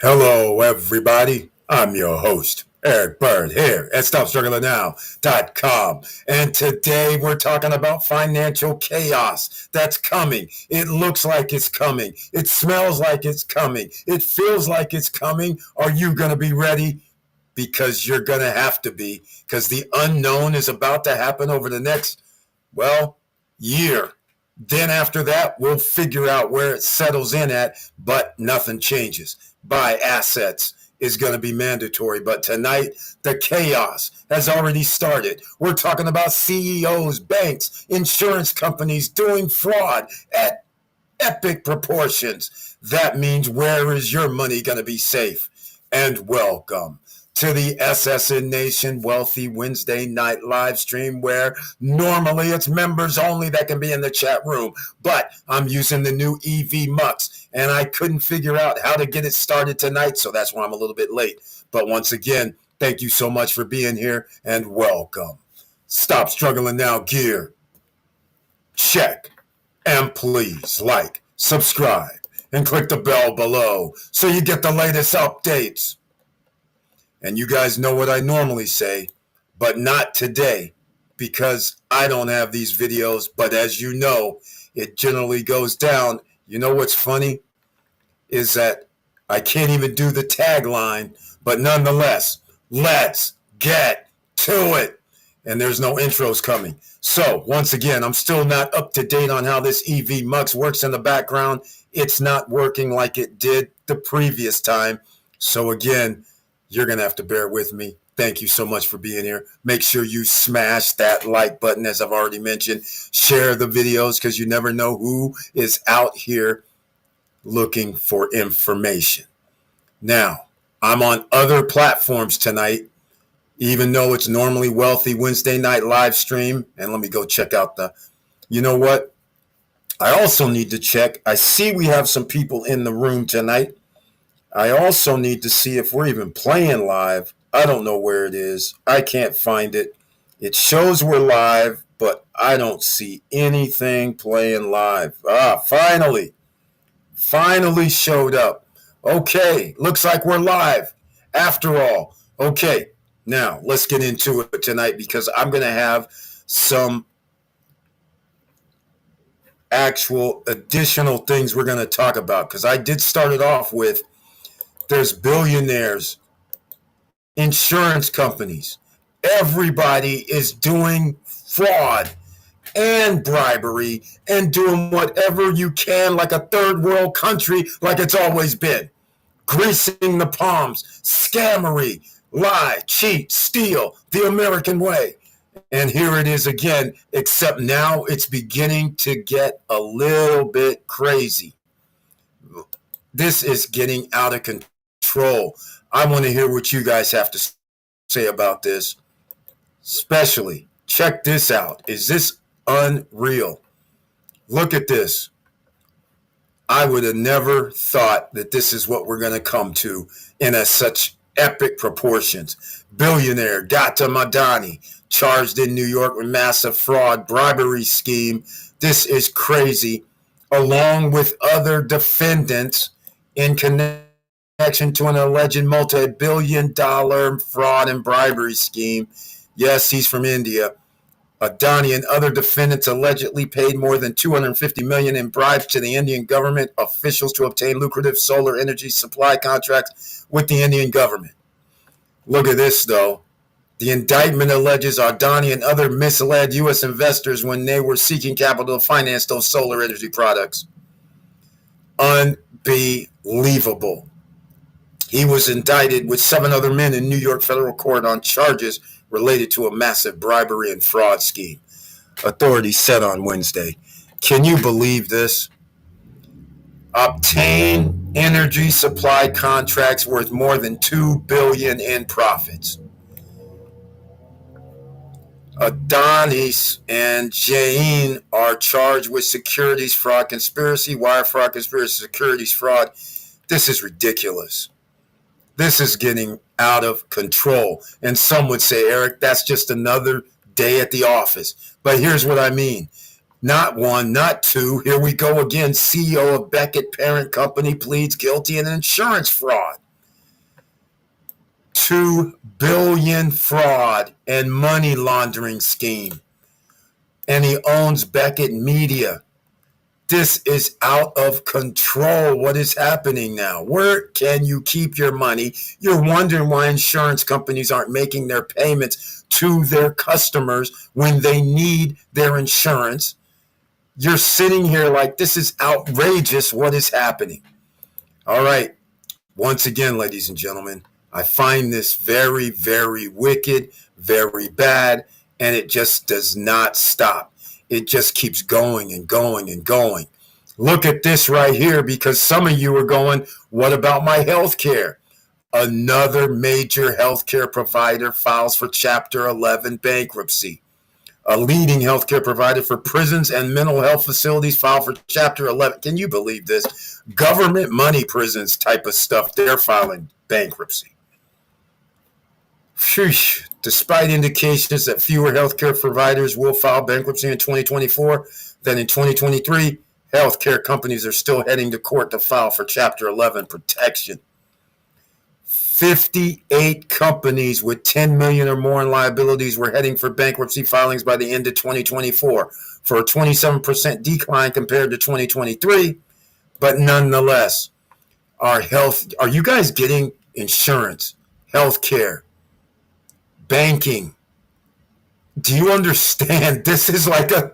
Hello, everybody. I'm your host, Eric Bird, here at StopStrugglingNow.com. And today we're talking about financial chaos that's coming. It looks like it's coming. It smells like it's coming. It feels like it's coming. Are you going to be ready? Because you're going to have to be, because the unknown is about to happen over the next, year. Then after that, we'll figure out where it settles in at, but nothing changes. Buy assets is going to be mandatory. But tonight, the chaos has already started. We're talking about CEOs, banks, insurance companies doing fraud at epic proportions. That means where is your money going to be safe? And welcome to the SSN Nation Wealthy Wednesday night live stream, where normally it's members only that can be in the chat room, but I'm using the new EV Mux and I couldn't figure out how to get it started tonight, so that's why I'm a little bit late. But once again, thank you so much for being here and welcome. Stop Struggling Now gear. Check. And please like, subscribe, and click the bell below so you get the latest updates. And you guys know what I normally say, but not today, because I don't have these videos. But as you know, it generally goes down. You know what's funny is that I can't even do the tagline, but nonetheless, let's get to it. And there's no intros coming. So once again, I'm still not up to date on how this EV Mux works in the background. It's not working like it did the previous time. So again, you're going to have to bear with me. Thank you so much for being here. Make sure you smash that like button, as I've already mentioned. Share the videos, because you never know who is out here looking for information. Now, I'm on other platforms tonight, even though it's normally Wealthy Wednesday night live stream. And let me go check out you know what? I also need to check. I see we have some people in the room tonight. I also need to see if we're even playing live. I don't know where it is. I can't find it. It shows we're live, but I don't see anything playing live. Finally showed up. Okay, looks like we're live after all. Okay, now let's get into it tonight, because I'm going to have some actual additional things we're going to talk about, because I did start it off with there's billionaires, insurance companies. Everybody is doing fraud and bribery and doing whatever you can, like a third world country, like it's always been. Greasing the palms, scammery, lie, cheat, steal, the American way. And here it is again, except now it's beginning to get a little bit crazy. This is getting out of control. I want to hear what you guys have to say about this. Especially, check this out. Is this unreal? Look at this. I would have never thought that this is what we're going to come to in such epic proportions. Billionaire Gata Madani charged in New York with massive fraud bribery scheme. This is crazy. Along with other defendants in connection to an alleged multi-billion-dollar fraud and bribery scheme. Yes, he's from India. Adani and other defendants allegedly paid more than $250 million in bribes to the Indian government officials to obtain lucrative solar energy supply contracts with the Indian government. Look at this, though. The indictment alleges Adani and other misled U.S. investors when they were seeking capital to finance those solar energy products. Unbelievable. He was indicted with 7 other men in New York federal court on charges related to a massive bribery and fraud scheme, authorities said on Wednesday. Can you believe this? Obtain energy supply contracts worth more than $2 billion in profits. Adani and Jain are charged with securities fraud, conspiracy, wire fraud, conspiracy, securities fraud. This is ridiculous. This is getting out of control. And some would say, Eric, that's just another day at the office. But here's what I mean. Not one, not two. Here we go again. CEO of Beckett Parent Company pleads guilty in insurance fraud. $2 billion fraud and money laundering scheme. And he owns Beckett Media. This is out of control. What is happening now? Where can you keep your money? You're wondering why insurance companies aren't making their payments to their customers when they need their insurance. You're sitting here like, this is outrageous. What is happening? All right. Once again, ladies and gentlemen, I find this very, very wicked, very bad, and it just does not stop. It just keeps going and going and going. Look at this right here, because some of you are going, what about my health care? Another major healthcare provider files for Chapter 11 bankruptcy. A leading healthcare provider for prisons and mental health facilities filed for Chapter 11. Can you believe this? Government money prisons type of stuff. They're filing bankruptcy. Sheesh. Despite indications that fewer healthcare providers will file bankruptcy in 2024 than in 2023, healthcare companies are still heading to court to file for Chapter 11 protection. 58 companies with 10 million or more in liabilities were heading for bankruptcy filings by the end of 2024, for a 27% decline compared to 2023. But nonetheless, are you guys getting insurance, healthcare, banking? Do you understand? This is like a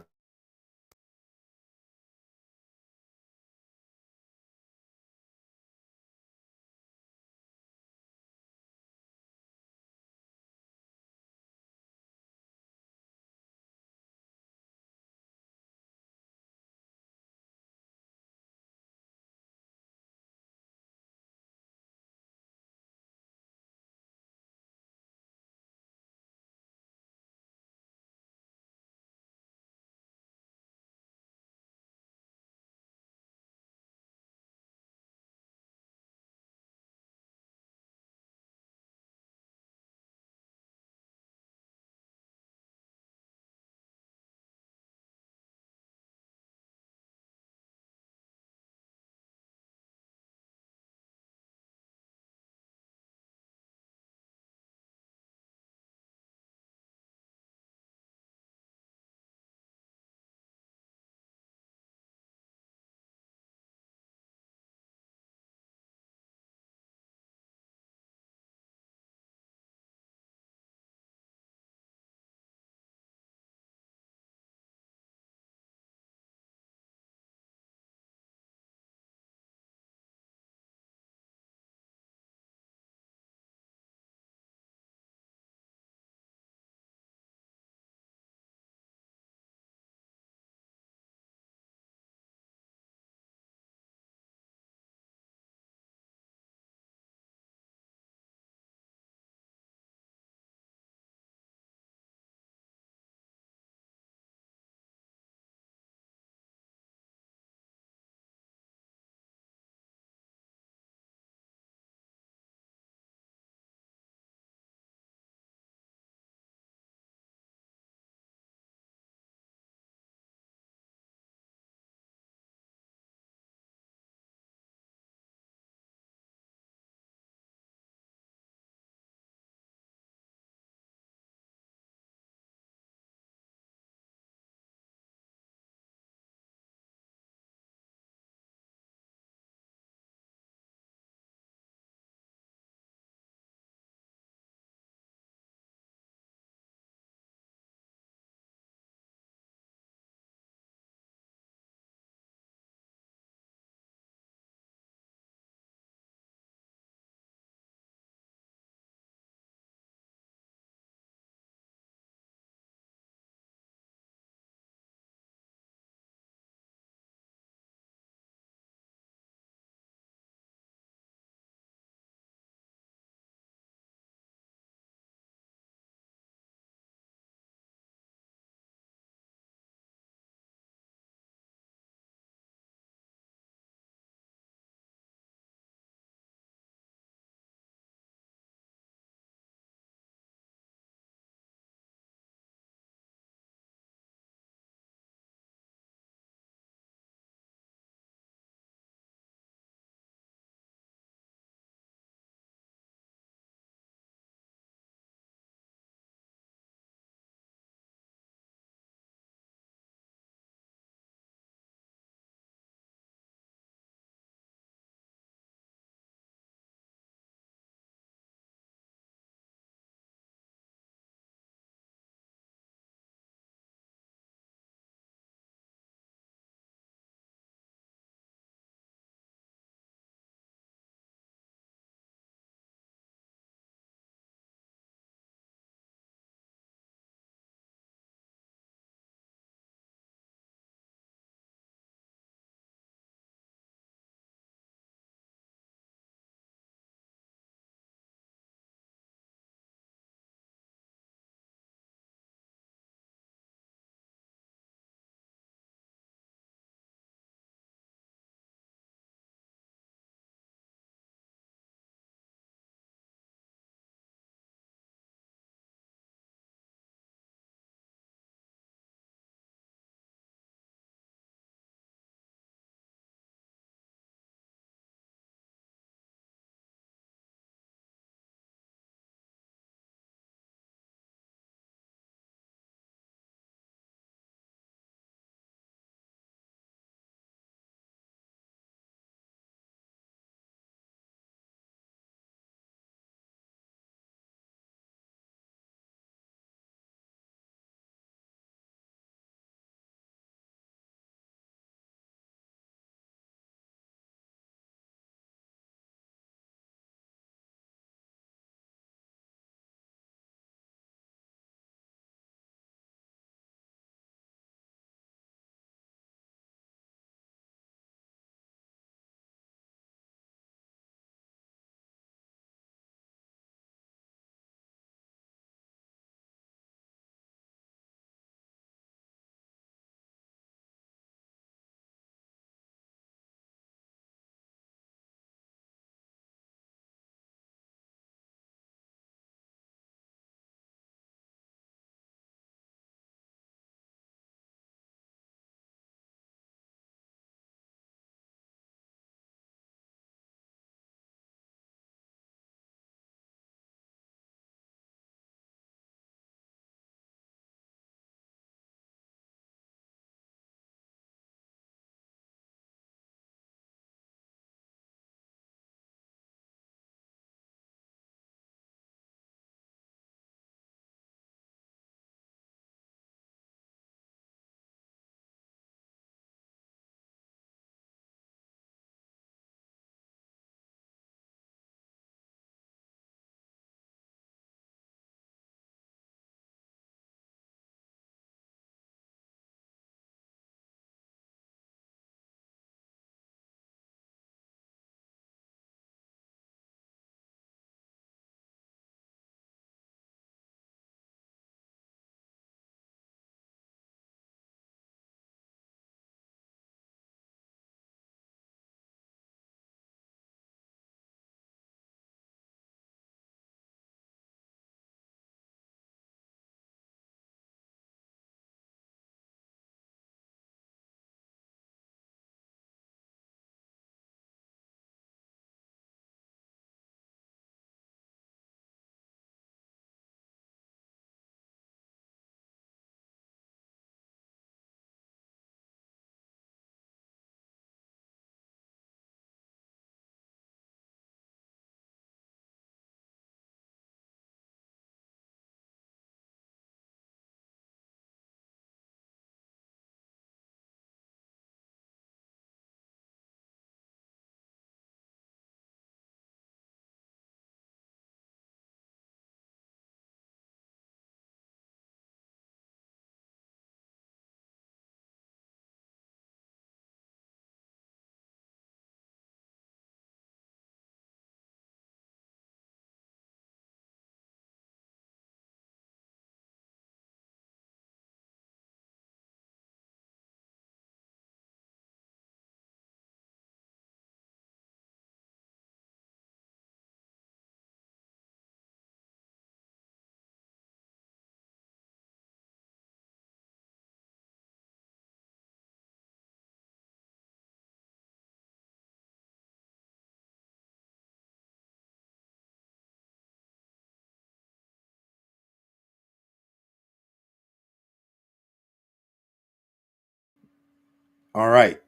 All right.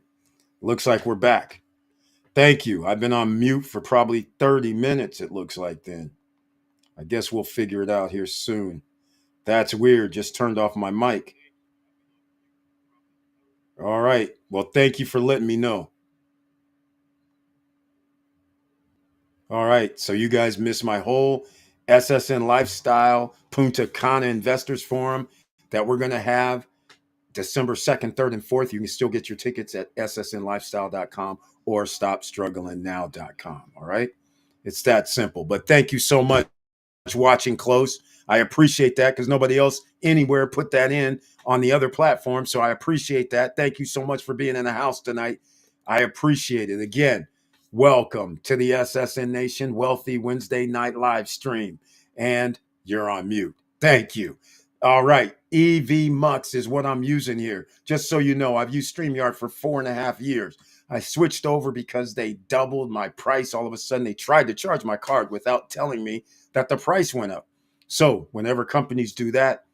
Looks like we're back. Thank you. I've been on mute for probably 30 minutes, it looks like then. I guess we'll figure it out here soon. That's weird. Just turned off my mic. All right. Well, thank you for letting me know. All right. So you guys missed my whole SSN Lifestyle Punta Cana Investors Forum that we're going to have December 2nd, 3rd, and 4th. You can still get your tickets at ssnlifestyle.com or stopstrugglingnow.com. All right. It's that simple. But thank you so much for watching close. I appreciate that because nobody else anywhere put that in on the other platform. So I appreciate that. Thank you so much for being in the house tonight. I appreciate it. Again, welcome to the SSN Nation Wealthy Wednesday night live stream. And you're on mute. Thank you. All right. EV Mux is what I'm using here. Just so you know, I've used StreamYard for 4.5 years. I switched over because they doubled my price. All of a sudden, they tried to charge my card without telling me that the price went up. So whenever companies do that,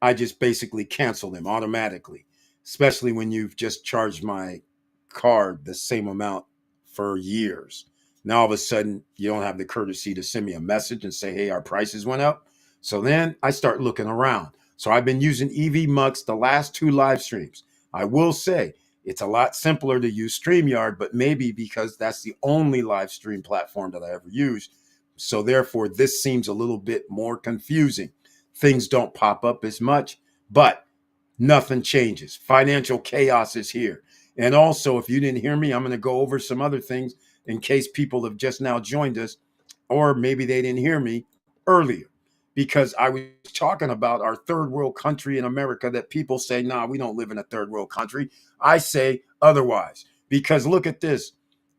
I just basically cancel them automatically, especially when you've just charged my card the same amount for years. Now all of a sudden, you don't have the courtesy to send me a message and say, hey, our prices went up. So then I start looking around. So I've been using EV Mux the last 2 live streams. I will say it's a lot simpler to use StreamYard, but maybe because that's the only live stream platform that I ever used. So therefore, this seems a little bit more confusing. Things don't pop up as much, but nothing changes. Financial chaos is here. And also, if you didn't hear me, I'm going to go over some other things in case people have just now joined us, or maybe they didn't hear me earlier, because I was talking about our third world country in America that people say, nah, we don't live in a third world country. I say otherwise, because look at this.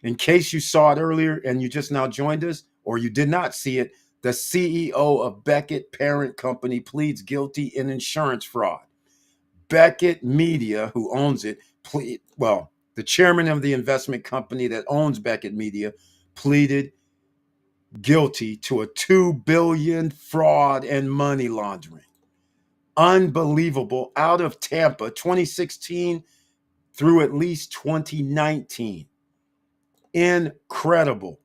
In case you saw it earlier and you just now joined us, or you did not see it, the CEO of Beckett Parent Company pleads guilty in insurance fraud. Beckett Media, who owns it, the chairman of the investment company that owns Beckett Media pleaded guilty to a $2 billion fraud and money laundering. Unbelievable. Out of Tampa, 2016 through at least 2019. Incredible.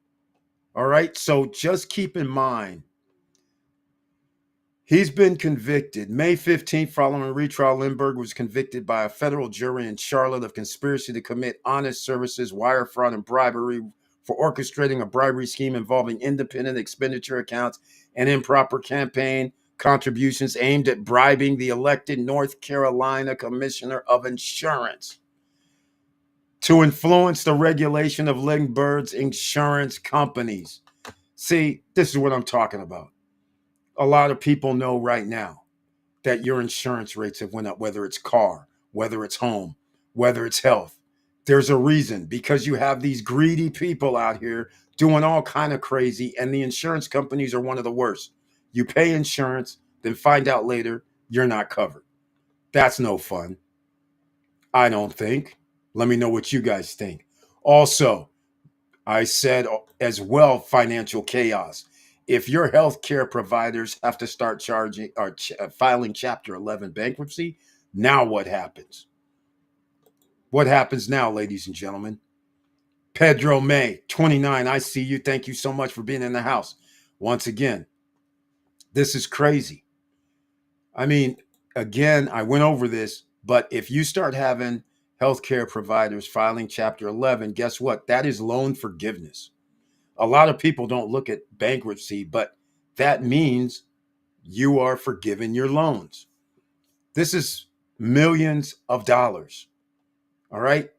All right. So just keep in mind, he's been convicted. May 15th, following a retrial, Lindbergh was convicted by a federal jury in Charlotte of conspiracy to commit honest services, wire fraud, and bribery for orchestrating a bribery scheme involving independent expenditure accounts and improper campaign contributions aimed at bribing the elected North Carolina Commissioner of Insurance to influence the regulation of Lindbergh's insurance companies. See, this is what I'm talking about. A lot of people know right now that your insurance rates have went up, whether it's car, whether it's home, whether it's health. There's a reason, because you have these greedy people out here doing all kind of crazy, and the insurance companies are one of the worst. You pay insurance, then find out later you're not covered. That's no fun. I don't think. Let me know what you guys think. Also, I said as well, financial chaos. If your healthcare providers have to start charging or filing Chapter 11 bankruptcy, now what happens? What happens now, ladies and gentlemen? Pedro May, 29, I see you. Thank you so much for being in the house. Once again, this is crazy. I mean, again, I went over this, but if you start having healthcare providers filing Chapter 11, guess what? That is loan forgiveness. A lot of people don't look at bankruptcy, but that means you are forgiving your loans. This is millions of dollars. All right.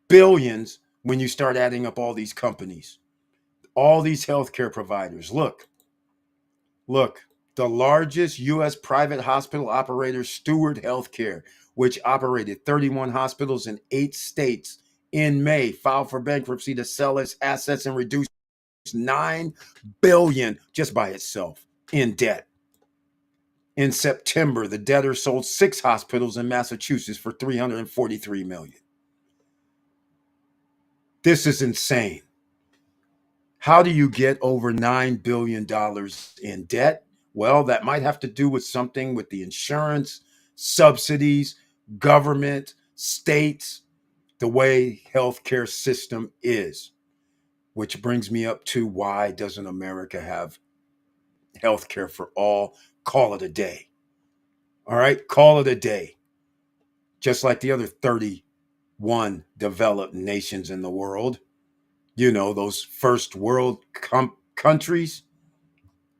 Billions when you start adding up all these companies, all these healthcare providers. Look, the largest U.S. private hospital operator, Steward Healthcare, which operated 31 hospitals in 8 states, in May, filed for bankruptcy to sell its assets and reduce $9 billion just by itself in debt. In September, the debtor sold 6 hospitals in Massachusetts for $343 million. This is insane. How do you get over $9 billion in debt? Well, that might have to do with something with the insurance, subsidies, government, states. the way healthcare system is, which brings me up to why doesn't America have healthcare for all? Call it a day. All right, call it a day. Just like the other 31 developed nations in the world, those first world countries.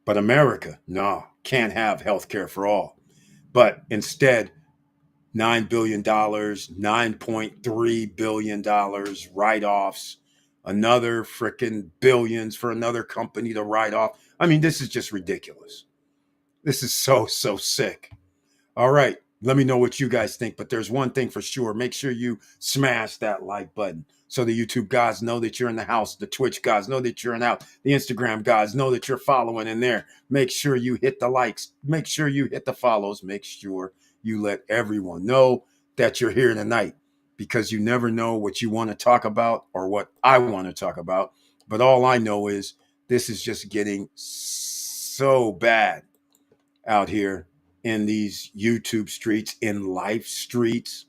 But America, no, can't have healthcare for all. But instead, $9 billion, $9.3 billion write offs, another freaking billions for another company to write off. I mean, this is just ridiculous. This is so sick. All right. Let me know what you guys think. But there's one thing for sure. Make sure you smash that like button so the YouTube guys know that you're in the house. The Twitch guys know that you're in the house. The Instagram guys know that you're following in there. Make sure you hit the likes. Make sure you hit the follows. Make sure you let everyone know that you're here tonight, because you never know what you want to talk about or what I want to talk about. But all I know is this is just getting so bad out here in these YouTube streets, in life streets.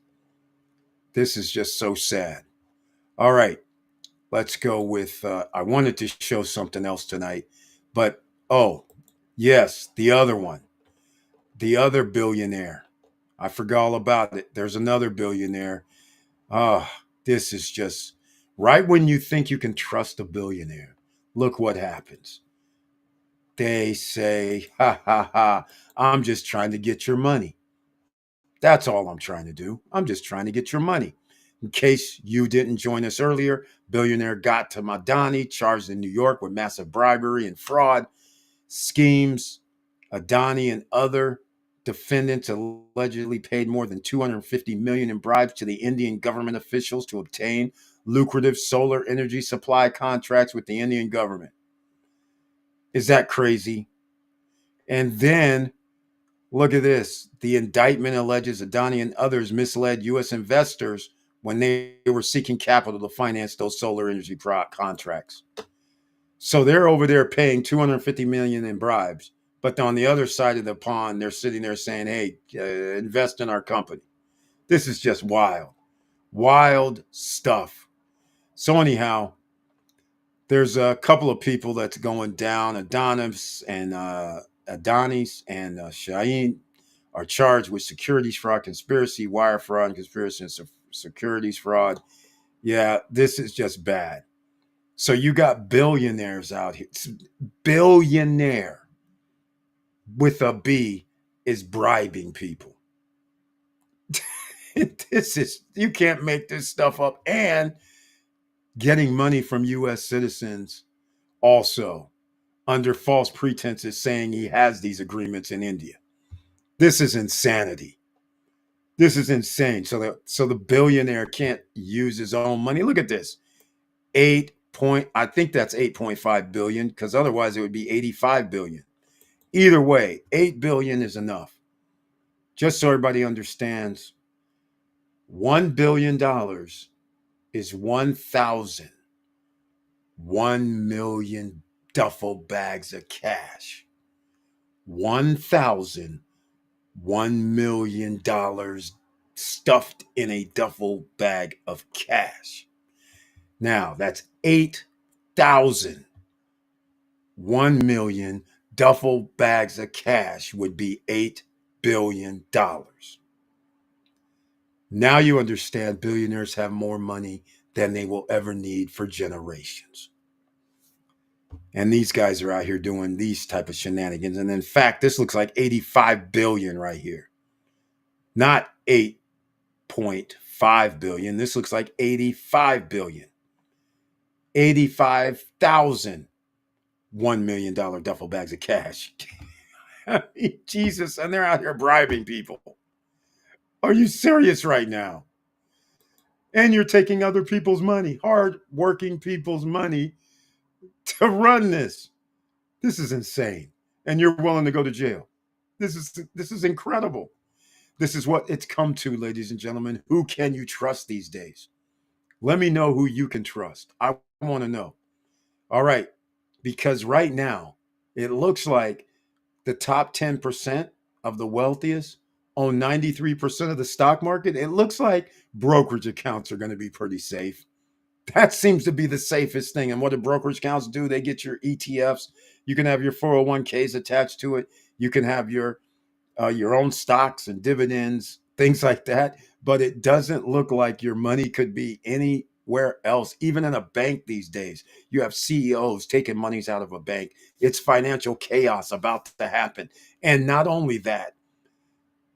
This is just so sad. All right, let's go with. I wanted to show something else tonight, but oh, yes, the other one, the other billionaire. I forgot all about it. There's another billionaire. Ah, this is just right when you think you can trust a billionaire. Look what happens. They say, ha ha ha, I'm just trying to get your money. That's all I'm trying to do. I'm just trying to get your money. In case you didn't join us earlier, billionaire got to Madani, charged in New York with massive bribery and fraud schemes. Adani and other defendants allegedly paid more than 250 million in bribes to the Indian government officials to obtain lucrative solar energy supply contracts with the Indian government. Is that crazy? And then look at this. The indictment alleges Adani and others misled U.S. investors when they were seeking capital to finance those solar energy contracts. So they're over there paying 250 million in bribes, but on the other side of the pond, they're sitting there saying, "Hey, invest in our company." This is just wild, wild stuff. So anyhow, there's a couple of people that's going down. Adonis and Shaheen are charged with securities fraud, conspiracy, wire fraud, and conspiracy and securities fraud. Yeah, this is just bad. So you got billionaires out here. Billionaire with a B is bribing people. This is, you can't make this stuff up. And getting money from U.S. citizens also under false pretenses, saying he has these agreements in India. This is insanity. This is insane. So the billionaire can't use his own money. Look at this. I think that's 8.5 billion, because otherwise it would be 85 billion. Either way, 8 billion is enough. Just so everybody understands, $1 billion is 1 million duffel bags of cash. 1 million stuffed in a duffel bag of cash. Now that's 8,000. 1 million duffel bags of cash would be $8 billion. Now you understand billionaires have more money than they will ever need for generations. And these guys are out here doing these type of shenanigans. And in fact, this looks like 85 billion right here. Not 8.5 billion. This looks like 85 billion. 85,000 $1 million duffel bags of cash. I mean, Jesus, and they're out here bribing people. Are you serious right now? And you're taking other people's money, hard working people's money, to run this. This is insane. And you're willing to go to jail. This is incredible. This is what it's come to, ladies and gentlemen. Who can you trust these days? Let me know who you can trust. I want to know. All right. Because right now, it looks like the top 10% of the wealthiest own 93% of the stock market, it looks like brokerage accounts are going to be pretty safe. That seems to be the safest thing. And what do brokerage accounts do? They get your ETFs. You can have your 401ks attached to it. You can have your own stocks and dividends, things like that. But it doesn't look like your money could be anywhere else, even in a bank these days. You have CEOs taking monies out of a bank. It's financial chaos about to happen. And not only that,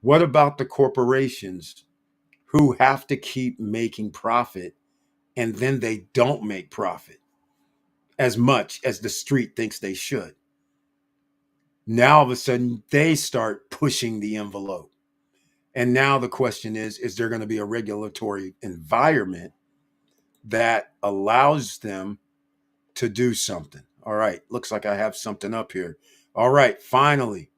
what about the corporations who have to keep making profit and then they don't make profit as much as the street thinks they should? Now all of a sudden they start pushing the envelope. And now the question is there going to be a regulatory environment that allows them to do something? All right, looks like I have something up here. All right, finally,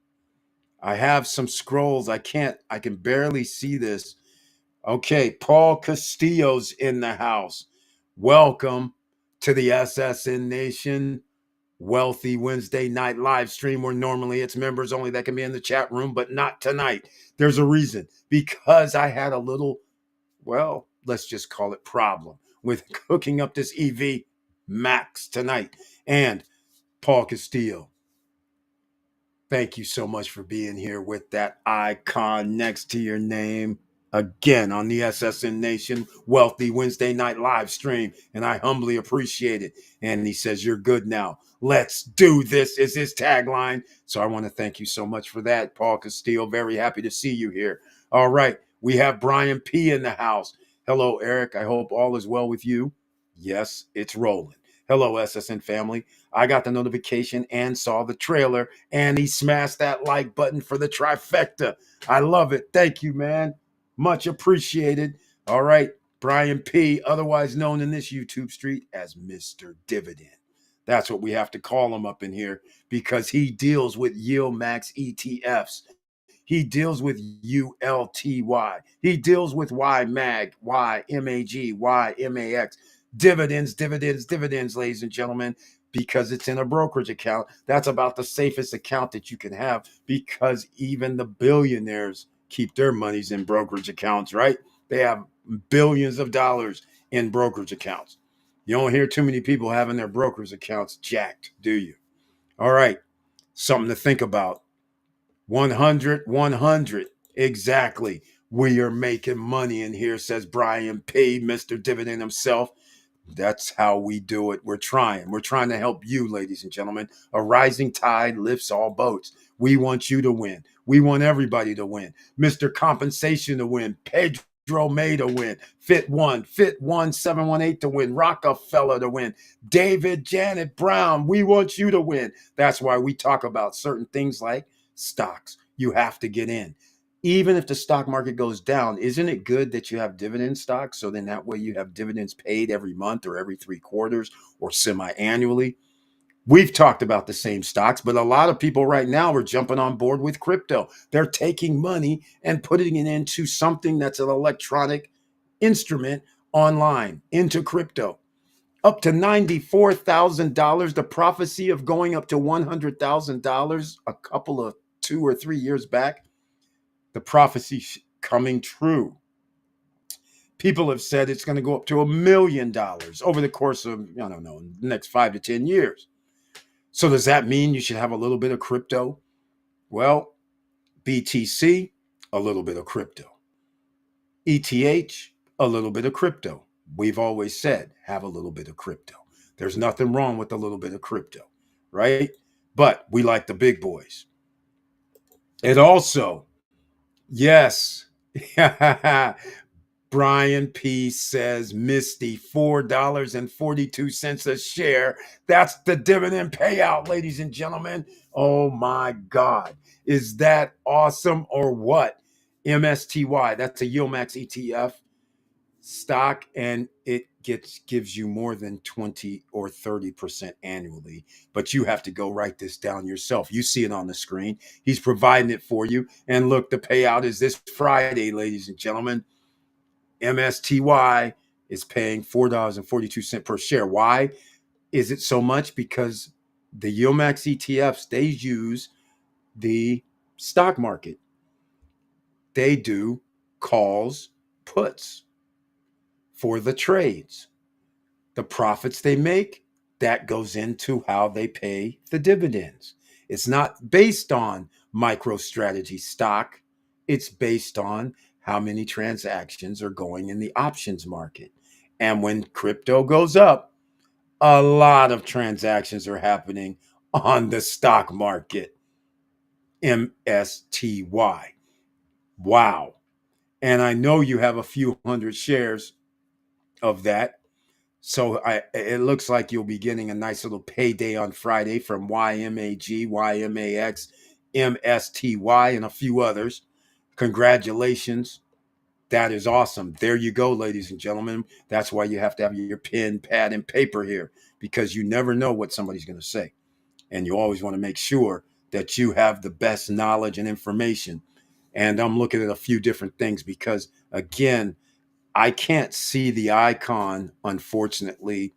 I have some scrolls. I can barely see this. Okay, Paul Castillo's in the house. Welcome to the SSN Nation Wealthy Wednesday night live stream, where normally it's members only that can be in the chat room, but not tonight. There's a reason. Because I had a little, well, let's just call it problem with hooking up this EV Max tonight. And Paul Castillo, thank you so much for being here with that icon next to your name again on the SSN Nation Wealthy Wednesday night live stream. And I humbly appreciate it. And he says, "You're good now. Let's do this," is his tagline. So I want to thank you so much for that, Paul Castillo. Very happy to see you here. All right. We have Brian P. in the house. Hello, Eric. I hope all is well with you. Yes, it's rolling. Hello, SSN family. I got the notification and saw the trailer, and he smashed that like button for the trifecta. I love it. Thank you, man. Much appreciated. All right, Brian P., otherwise known in this YouTube street as Mr. Dividend. That's what we have to call him up in here because he deals with Yield Max ETFs. He deals with ULTY. He deals with YMAG, YMAG, YMAX. Dividends, dividends, dividends, ladies and gentlemen, because it's in a brokerage account. That's about the safest account that you can have because even the billionaires keep their monies in brokerage accounts, right? They have billions of dollars in brokerage accounts. You don't hear too many people having their brokerage accounts jacked, do you? All right, something to think about. 100, 100. Exactly. We are making money in here, says Brian P., Mr. Dividend himself. That's how we do it. We're trying. We're trying to help you, ladies and gentlemen. A rising tide lifts all boats. We want you to win. We want everybody to win. Mr. Compensation to win. Pedro May to win. Fit1 718 to win. Rockefeller to win. David Janet Brown. We want you to win. That's why we talk about certain things like stocks. You have to get in. Even if the stock market goes down, isn't it good that you have dividend stocks? So then that way you have dividends paid every month or every 3 quarters or semi-annually. We've talked about the same stocks, but a lot of people right now are jumping on board with crypto. They're taking money and putting it into something that's an electronic instrument online, into crypto. Up to $94,000, the prophecy of going up to $100,000 a couple of 2 or 3 years back. The prophecy coming true. People have said it's going to go up to $1 million over the course of, I don't know, the next 5 to 10 years. So does that mean you should have a little bit of crypto? Well, BTC, a little bit of crypto. ETH, a little bit of crypto. We've always said, have a little bit of crypto. There's nothing wrong with a little bit of crypto, right? But we like the big boys. It also, yes, Brian P. says, Misty, $4.42 a share. That's the dividend payout, ladies and gentlemen. Oh my God. Is that awesome or what? MSTY, that's a Yield Max ETF stock, and it gives you more than 20 or 30% annually. But you have to go write this down yourself. You see it on the screen. He's providing it for you. And look, the payout is this Friday, ladies and gentlemen. MSTY is paying $4.42 per share. Why is it so much? Because the Yield Max ETFs, they use the stock market. they do calls, puts for the trades. The profits they make, that goes into how they pay the dividends. It's not based on MicroStrategy stock. It's based on how many transactions are going in the options market. And when crypto goes up, a lot of transactions are happening on the stock market. MSTY. Wow. And I know you have a few hundred shares of that. So it looks like you'll be getting a nice little payday on Friday from YMAG, YMAX, MSTY, and a few others. Congratulations. That is awesome. There you go, ladies and gentlemen. That's why you have to have your pen, pad, and paper here, because you never know what somebody's going to say. And you always want to make sure that you have the best knowledge and information. And I'm looking at a few different things because, again, I can't see the icon, unfortunately,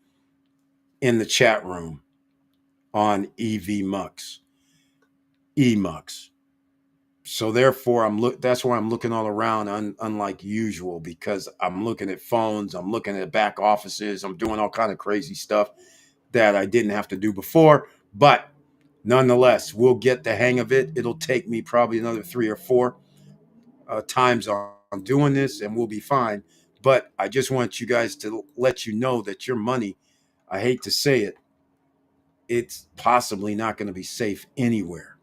in the chat room on EVMux, EMux. So therefore, that's why I'm looking all around, unlike usual, because I'm looking at phones, I'm looking at back offices, I'm doing all kind of crazy stuff that I didn't have to do before. But nonetheless, we'll get the hang of it. It'll take me probably another 3 or 4 times on doing this, and we'll be fine. But I just want you guys to let you know that your money, I hate to say it, it's possibly not going to be safe anywhere.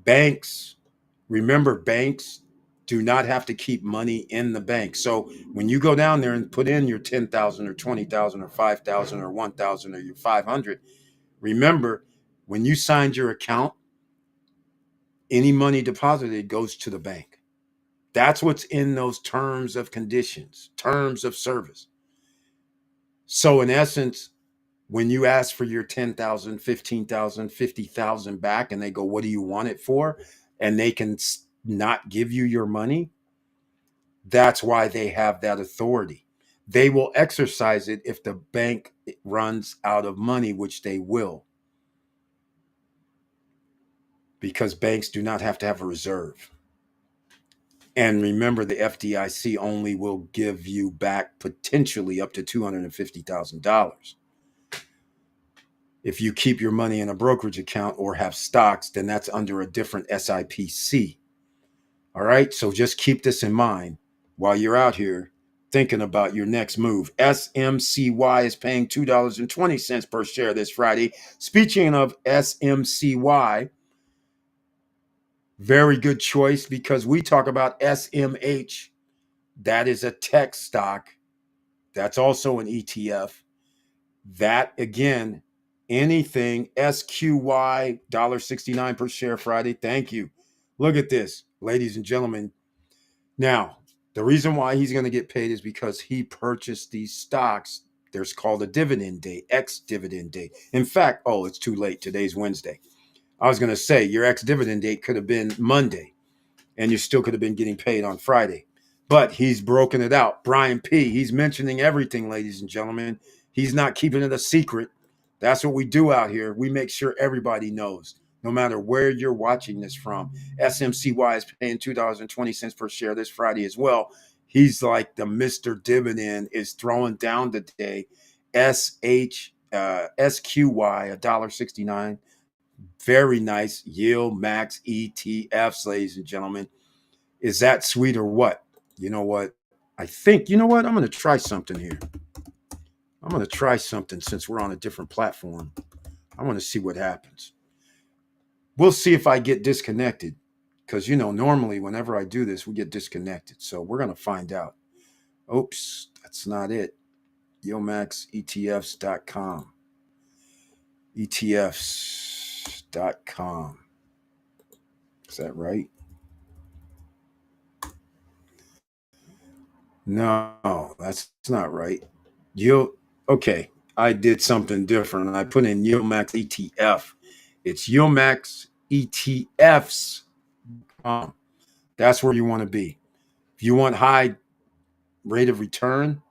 Banks, remember, banks do not have to keep money in the bank. So when you go down there and put in your 10,000 or 20,000 or 5,000 or 1,000 or your 500, remember, when you signed your account, any money deposited goes to the bank. That's what's in those terms of conditions, terms of service. So in essence, when you ask for your 10,000, 15,000, 50,000 back and they go, what do you want it for? And they can not give you your money. That's why they have that authority. They will exercise it if the bank runs out of money, which they will. Because banks do not have to have a reserve. And remember, the FDIC only will give you back potentially up to $250,000. If you keep your money in a brokerage account or have stocks, then that's under a different SIPC. All right. So just keep this in mind while you're out here thinking about your next move. SMCY is paying $2.20 per share this Friday. Speaking of SMCY, very good choice, because we talk about SMH. That is a tech stock. That's also an ETF. That again, anything SQY, $1.69 per share Friday. Thank you. Look at this, ladies and gentlemen. Now, the reason why he's going to get paid is because he purchased these stocks. There's called a dividend date, ex-dividend date. In fact, it's too late. Today's Wednesday. I was going to say your ex-dividend date could have been Monday, and you still could have been getting paid on Friday. But he's broken it out. Brian P., he's mentioning everything, ladies and gentlemen. He's not keeping it a secret. That's what we do out here. We make sure everybody knows, no matter where you're watching this from. SMCY is paying $2.20 per share this Friday as well. He's like the Mr. Dividend is throwing down today. SQY, $1.69. Very nice yield max ETFs, ladies and gentlemen. Is that sweet or what? You know what? I'm going to try something here. I'm going to try something since we're on a different platform. I want to see what happens. We'll see if I get disconnected, because, normally whenever I do this, we get disconnected. So we're going to find out. Oops, that's not it. YomaxETFs.com. ETFs.com. Is that right? No, that's not right. Okay. I did something different. I put in Yomax ETF. It's Yomax ETFs. That's where you want to be. If you want high rate of return,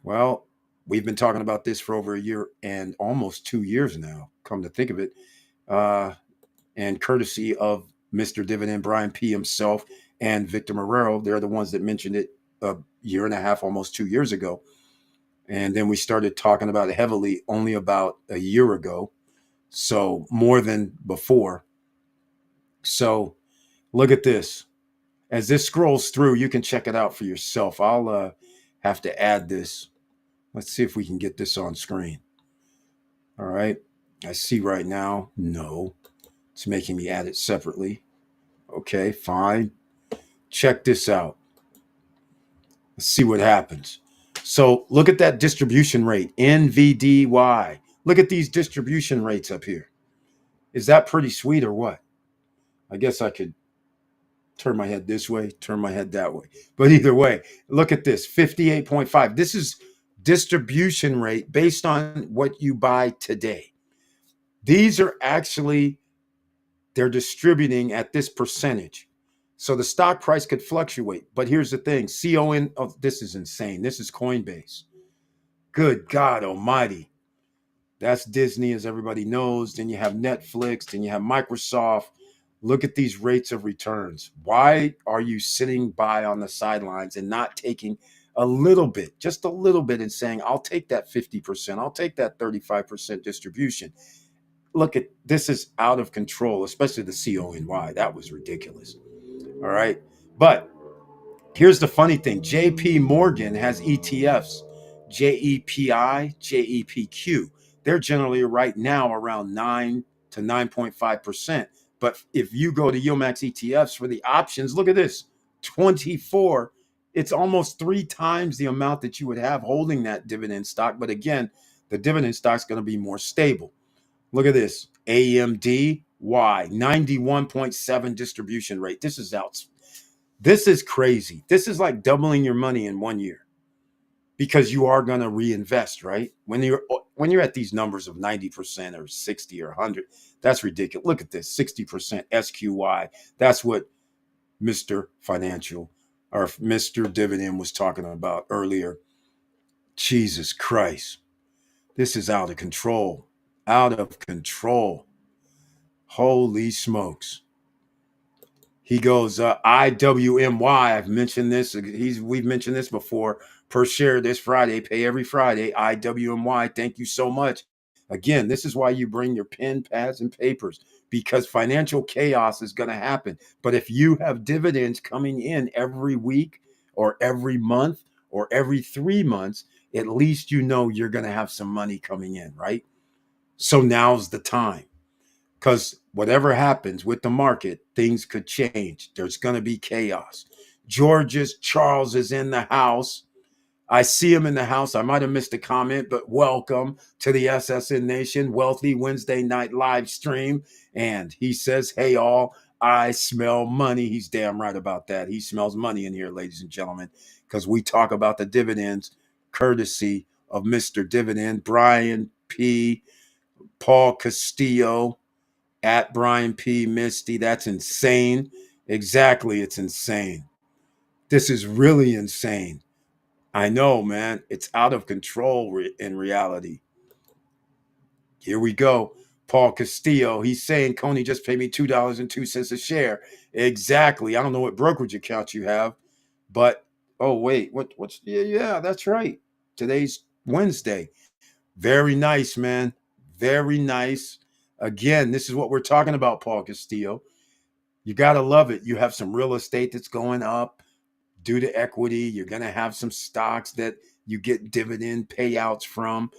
well, we've been talking about this for over a year and almost 2 years now, come to think of it. And courtesy of Mr. Dividend, Brian P. himself, and Victor Marrero. They're the ones that mentioned it a year and a half, almost 2 years ago. And then we started talking about it heavily only about a year ago. So more than before. So look at this. As this scrolls through, you can check it out for yourself. I'll have to add this. Let's see if we can get this on screen. All right. I see right now. No, it's making me add it separately. Okay, fine. Check this out. Let's see what happens. So look at that distribution rate, NVDY. Look at these distribution rates up here. Is that pretty sweet or what? I guess I could turn my head this way, turn my head that way. But either way, look at this, 58.5. This is distribution rate based on what you buy today. These are actually, they're distributing at this percentage. So the stock price could fluctuate. But here's the thing, CON, oh, this is insane. This is Coinbase. Good God almighty. That's Disney, as everybody knows. Then you have Netflix, then you have Microsoft. Look at these rates of returns. Why are you sitting by on the sidelines and not taking a little bit, just a little bit, and saying, I'll take that 50%, I'll take that 35% distribution? Look at this, is out of control, especially the CONY. That was ridiculous. All right. But here's the funny thing. JP Morgan has ETFs, JEPI, JEPQ. They're generally right now around 9 to 9.5%. But if you go to Yomax ETFs for the options, look at this, 24. It's almost 3 times the amount that you would have holding that dividend stock. But again, the dividend stock is going to be more stable. Look at this, AMDY, 91.7 distribution rate. This is out. This is crazy. This is like doubling your money in 1 year, because you are going to reinvest, right? When you're at these numbers of 90% or 60 or 100, that's ridiculous. Look at this, 60% SQY. That's what Mr. Financial or Mr. Dividend was talking about earlier. Jesus Christ. This is out of control. Out of control. Holy smokes. He goes, IWMY. I've mentioned this. We've mentioned this before. Per share this Friday. Pay every Friday. IWMY. Thank you so much. Again, this is why you bring your pen, pads, and papers, because financial chaos is going to happen. But if you have dividends coming in every week or every month or every 3 months, at least you know you're going to have some money coming in, right? So now's the time. Because whatever happens with the market, things could change. There's going to be chaos. Charles is in the house. I see him in the house. I might have missed a comment, but welcome to the SSN Nation Wealthy Wednesday night live stream. And he says, hey, all, I smell money. He's damn right about that. He smells money in here, ladies and gentlemen, because we talk about the dividends courtesy of Mr. Dividend, Brian P., Paul Castillo, at Brian P. Misty. That's insane. Exactly. It's insane. This is really insane. I know, man. It's out of control in reality. Here we go. Paul Castillo. He's saying, Coney just paid me $2.02 a share. Exactly. I don't know what brokerage account you have, but oh wait, what's yeah, that's right. Today's Wednesday. Very nice, man. Very nice. Again, this is what we're talking about, Paul Castillo. You got to love it. You have some real estate that's going up due to equity. You're going to have some stocks that you get dividend payouts from.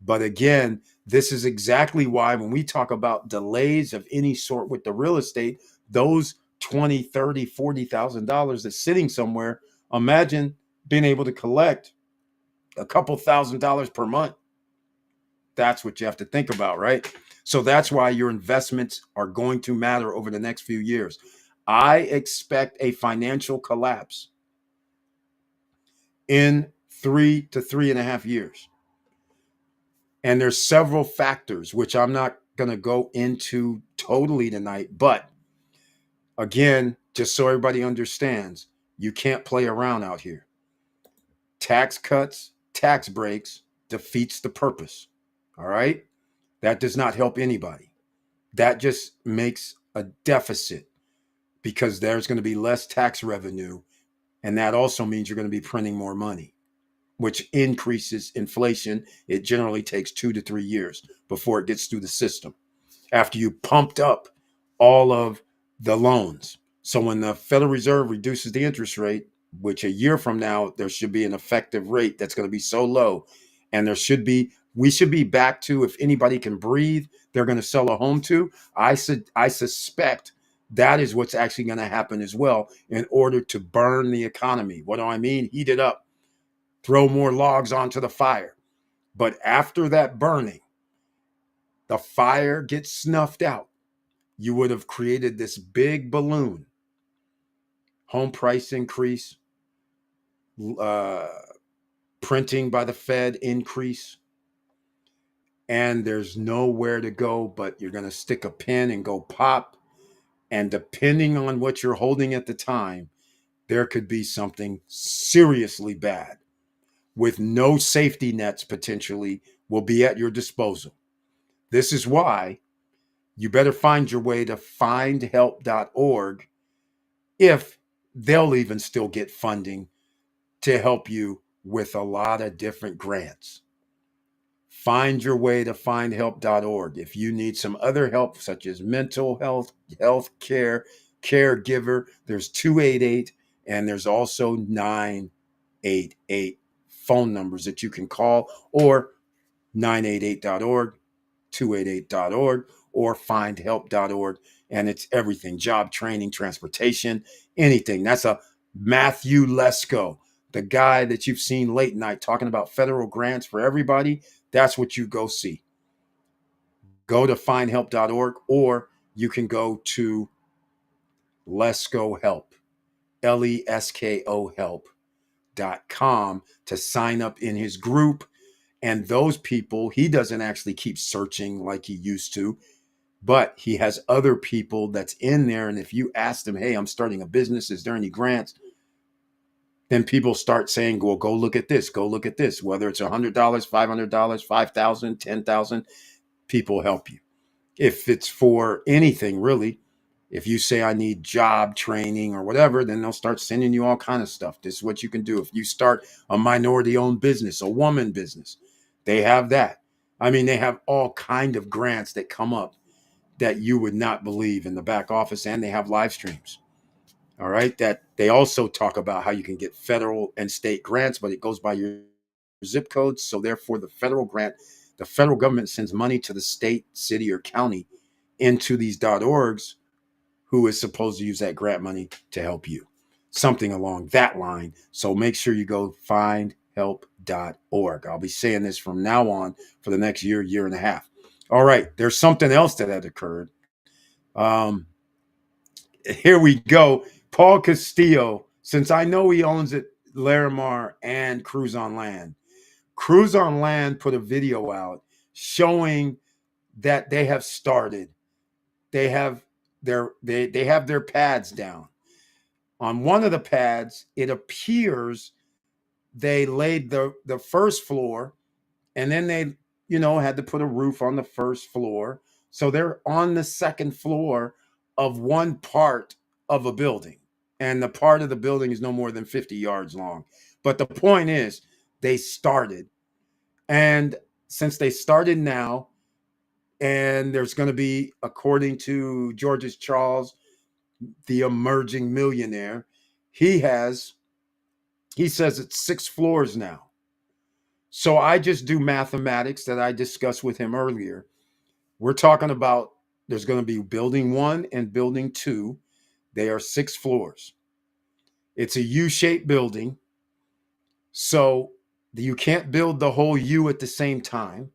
But again, this is exactly why when we talk about delays of any sort with the real estate, those $20, $30, $40,000 that's sitting somewhere, imagine being able to collect a couple $1,000s per month. That's what you have to think about, right? So that's why your investments are going to matter over the next few years. I expect a financial collapse in 3 to 3.5 years. And there's several factors, which I'm not going to go into totally tonight. But again, just so everybody understands, you can't play around out here. Tax cuts, tax breaks defeats the purpose. All right? That does not help anybody. That just makes a deficit. because there's going to be less tax revenue. And that also means you're going to be printing more money, which increases inflation. It generally takes 2 to 3 years before it gets through the system after you pumped up all of the loans. So when the Federal Reserve reduces the interest rate, which a year from now, there should be an effective rate that's going to be so low. And we should be back to, if anybody can breathe, they're going to sell a home to. I suspect that is what's actually going to happen as well in order to burn the economy. What do I mean? Heat it up, throw more logs onto the fire. But after that burning, the fire gets snuffed out. You would have created this big balloon. Home price increase, uh, printing by the Fed increase, and there's nowhere to go but you're going to stick a pin and go pop. And depending on what you're holding at the time, there could be something seriously bad with no safety nets potentially will be at your disposal. This is why you better find your way to findhelp.org, if they'll even still get funding to help you with a lot of different grants. Find your way to findhelp.org. If you need some other help, such as mental health, health care, caregiver, there's 288, and there's also 988 phone numbers that you can call, or 988.org, 288.org, or findhelp.org. And it's everything: job training, transportation, anything. That's a Matthew Lesko, the guy that you've seen late night talking about federal grants for everybody. That's what you go see. Go to findhelp.org, or you can go to Lesko Help, Lesko help.com, to sign up in his group. And those people, he doesn't actually keep searching like he used to, but he has other people that's in there. And if you ask them, hey, I'm starting a business, is there any grants? Then people start saying, well, go look at this, go look at this, whether it's $100, $500, $5,000, $10,000, people help you. If it's for anything, really, if you say I need job training or whatever, then they'll start sending you all kind of stuff. This is what you can do. If you start a minority owned business, a woman business, they have that. I mean, they have all kind of grants that come up that you would not believe in the back office, and they have live streams. All right. That they also talk about how you can get federal and state grants, but it goes by your zip codes. So therefore, the federal government sends money to the state, city, or county into these .orgs, who is supposed to use that grant money to help you. Something along that line. So make sure you go findhelp.org. I'll be saying this from now on for the next year, year and a half. All right. There's something else that had occurred. Here we go. Paul Castillo, since I know he owns it, Larimar and Cruise on Land. Cruise on Land put a video out showing that they have started. They have their pads down. On one of the pads, it appears they laid the first floor, and then they, had to put a roof on the first floor. So they're on the second floor of one part of a building. And the part of the building is no more than 50 yards long. But the point is, they started. And since they started now, and there's going to be, according to George Charles, the emerging millionaire, he says it's 6 floors now. So I just do mathematics that I discussed with him earlier. We're talking about there's going to be building 1 and building 2. They are 6 floors. It's a U-shaped building. So you can't build the whole U at the same time.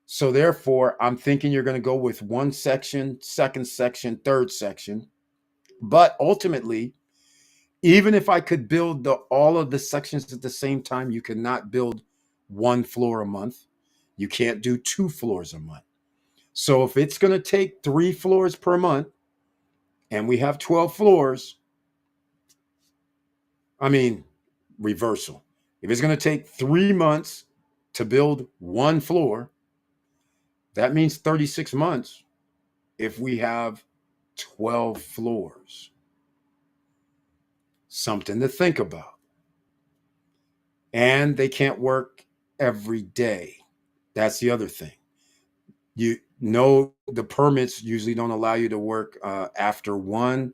So therefore, I'm thinking you're going to go with one section, second section, third section. But ultimately, even if I could build all of the sections at the same time, you cannot build 1 floor a month. You can't do 2 floors a month. So if it's going to take 3 floors per month, and we have 12 floors, reversal. If it's going to take 3 months to build 1 floor, that means 36 months if we have 12 floors. Something to think about. And they can't work every day. That's the other thing. You know, the permits usually don't allow you to work after 1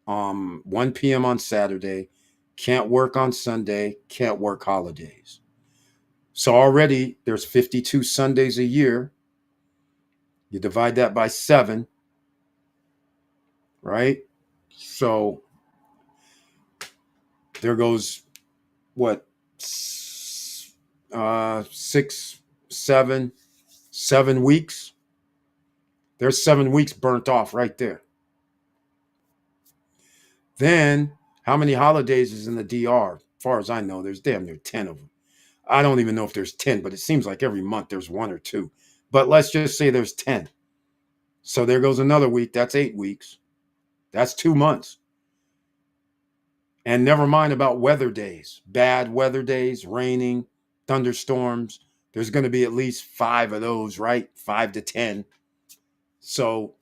p.m. on Saturday. Can't work on Sunday. Can't work holidays. So already there's 52 Sundays a year. You divide that by 7, right? So there goes what, 6, 7 weeks. There's 7 weeks burnt off right there. Then how many holidays is in the DR? As far as I know, there's damn near 10 of them. I don't even know if there's 10, but it seems like every month there's 1 or 2. But let's just say there's 10. So there goes another week. That's 8 weeks. That's 2 months. And never mind about weather days, bad weather days, raining, thunderstorms. There's going to be at least 5 of those, right? 5 to 10. So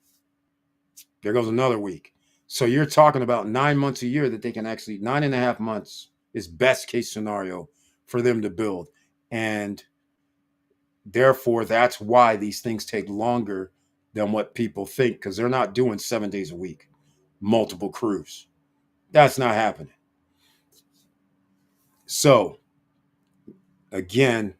there goes another week. So you're talking about 9 months a year that they can actually, 9.5 months is best case scenario for them to build. And therefore, that's why these things take longer than what people think, because they're not doing 7 days a week, multiple crews. That's not happening. So, again,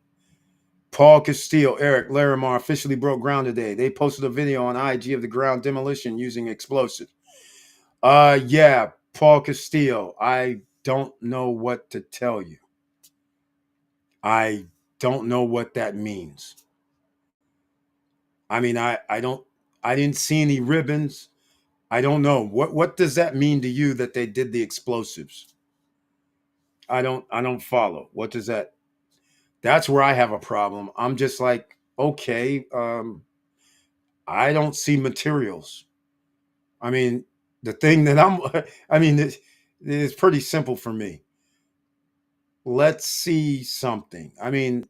Paul Castillo, Eric Larimar officially broke ground today. They posted a video on IG of the ground demolition using explosives. Yeah, Paul Castillo, I don't know what to tell you. I don't know what that means. I mean, I didn't see any ribbons. I don't know. What does that mean to you that they did the explosives? I don't follow. What does that? That's where I have a problem. I'm just like, okay, I don't see materials. I mean, the thing that I mean, it's pretty simple for me. Let's see something. I mean,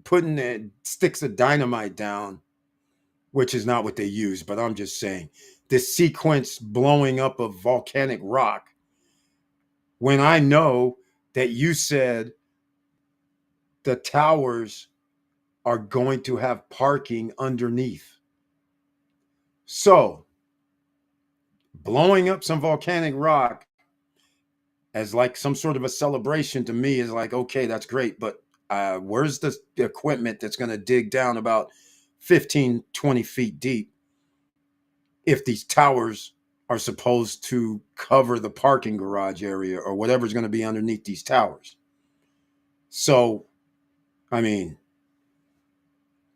putting sticks of dynamite down, which is not what they use, but I'm just saying this sequence blowing up of volcanic rock, when I know that you said the towers are going to have parking underneath. So, blowing up some volcanic rock as like some sort of a celebration to me is like, okay, that's great, but where's the equipment that's going to dig down about 15, 20 feet deep if these towers are supposed to cover the parking garage area or whatever's going to be underneath these towers? So, I mean,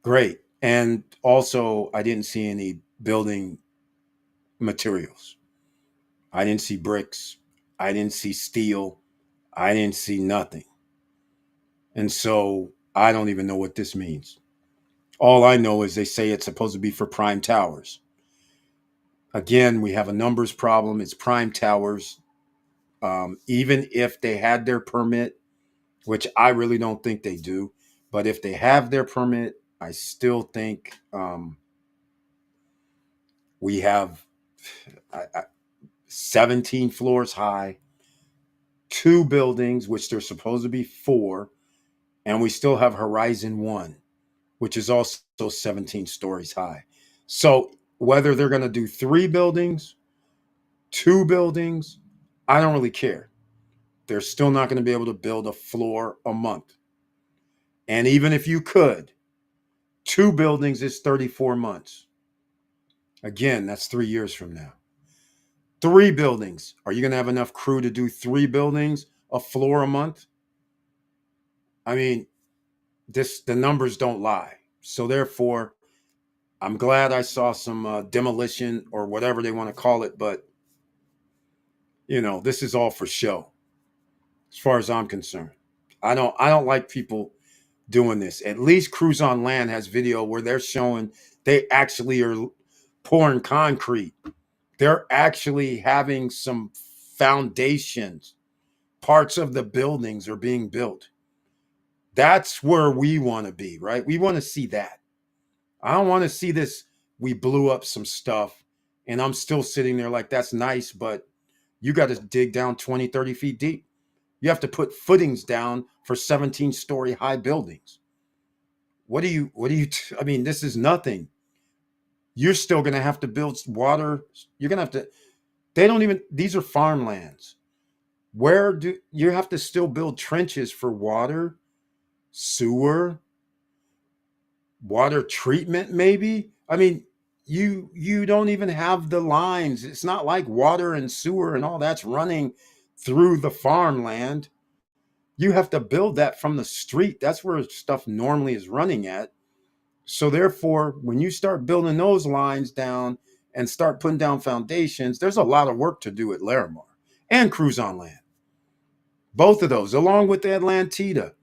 great. And also, I didn't see any building materials. I didn't see bricks. I didn't see steel. I didn't see nothing. And so I don't even know what this means. All I know is they say it's supposed to be for prime towers. Again, we have a numbers problem. It's prime towers. Even if they had their permit, which I really don't think they do, but if they have their permit, I still think we have 17 floors high, 2 buildings, which they're supposed to be 4, and we still have Horizon 1, which is also 17 stories high. So whether they're going to do 3 buildings, 2 buildings, I don't really care. They're still not going to be able to build a floor a month. And even if you could, 2 buildings is 34 months. Again, that's 3 years from now. 3 buildings. Are you going to have enough crew to do 3 buildings, a floor a month? I mean, the numbers don't lie. So therefore, I'm glad I saw some demolition or whatever they want to call it, but this is all for show, as far as I'm concerned. I don't like people doing this. At least Cruise on Land has video where they're showing they actually are pouring concrete. They're actually having some foundations. Parts of the buildings are being built. That's where we want to be, right? We want to see that. I don't want to see this. We blew up some stuff and I'm still sitting there like, that's nice, but You got to dig down 20, 30 feet deep. You have to put footings down for 17-story high buildings. I mean, this is nothing. You're still going to have to build water. You're going to have to, they don't even, these are farmlands. Where do you have to still build trenches for water, sewer, water treatment, maybe? I mean, you don't even have the lines. It's not like water and sewer and all that's running through the farmland. You have to build that from the street. That's where stuff normally is running at. So therefore, when you start building those lines down and start putting down foundations, there's a lot of work to do at Larimar and Cruise on Land. Both of those, along with Atlantida.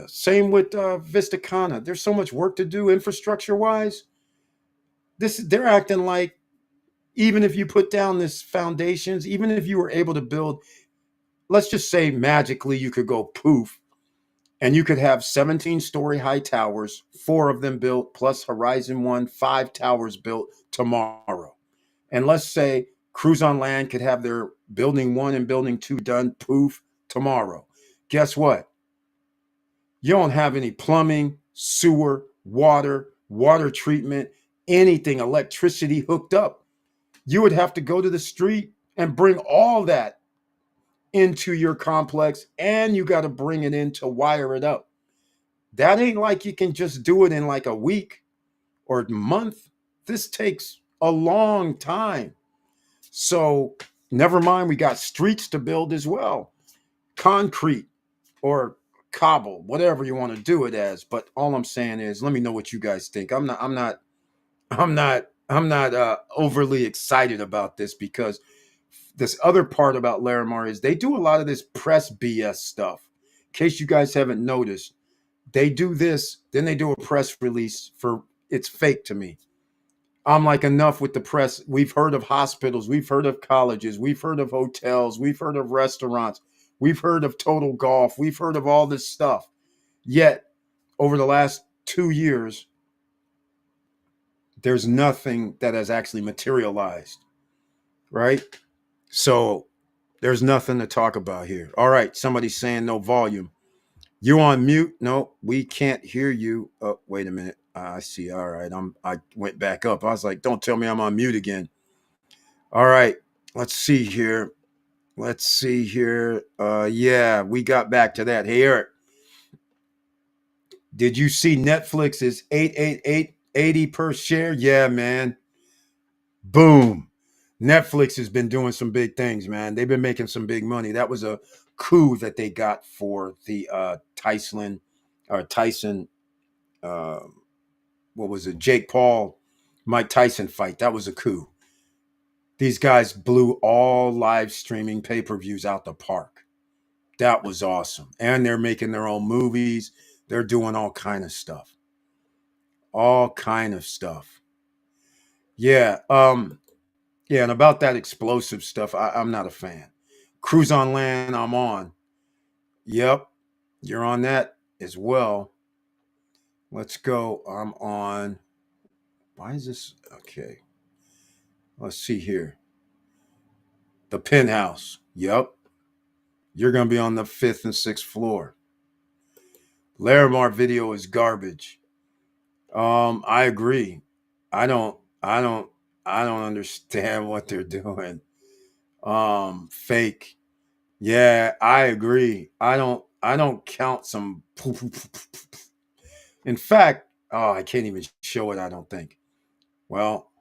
Same with Vista Cana. There's so much work to do infrastructure wise. They're acting like even if you put down this foundations, even if you were able to build, let's just say magically you could go poof and you could have 17-story high towers, 4 of them built, plus Horizon One, 5 towers built tomorrow. And let's say Cruise on Land could have their building 1 and building 2 done poof tomorrow. Guess what? You don't have any plumbing, sewer, water treatment, anything, electricity hooked up. You would have to go to the street and bring all that into your complex, and you got to bring it in to wire it up. That ain't like you can just do it in like a week or a month. This takes a long time. So, never mind, we got streets to build as well, concrete or cobble, whatever you want to do it as. But all I'm saying is, let me know what you guys think. I'm not overly excited about this because this other part about Larimar is they do a lot of this press BS stuff. In case you guys haven't noticed, they do this, then they do a press release for it's fake to me. I'm like, enough with the press. We've heard of hospitals, we've heard of colleges, we've heard of hotels, we've heard of restaurants, we've heard of Total Golf, we've heard of all this stuff. Yet, over the last 2 years, there's nothing that has actually materialized, right? So, there's nothing to talk about here. All right, somebody's saying no volume. You on mute? No, we can't hear you. Oh, wait a minute. I see. All right, I went back up. I was like, don't tell me I'm on mute again. All right, let's see here. Let's see here. Yeah, we got back to that. Hey, Eric, did you see Netflix is 888.80 per share? Yeah, man. Boom. Netflix has been doing some big things, man. They've been making some big money. That was a coup that they got for the Tyson, uh, what was it? Jake Paul, Mike Tyson fight. That was a coup. These guys blew all live streaming pay-per-views out the park. That was awesome. And they're making their own movies. They're doing all kind of stuff. All kind of stuff. Yeah. Yeah, and about that explosive stuff, I'm not a fan. Cruise on Land, I'm on. Yep, you're on that as well. Let's go. I'm on. Why is this? Okay. Let's see here. The penthouse. Yep. You're going to be on the 5th and 6th floor. Larimar video is garbage. I agree. I don't, I don't, I don't understand what they're doing. Fake. Yeah, I agree. I don't count some. In fact, oh, I can't even show it. I don't think. Well,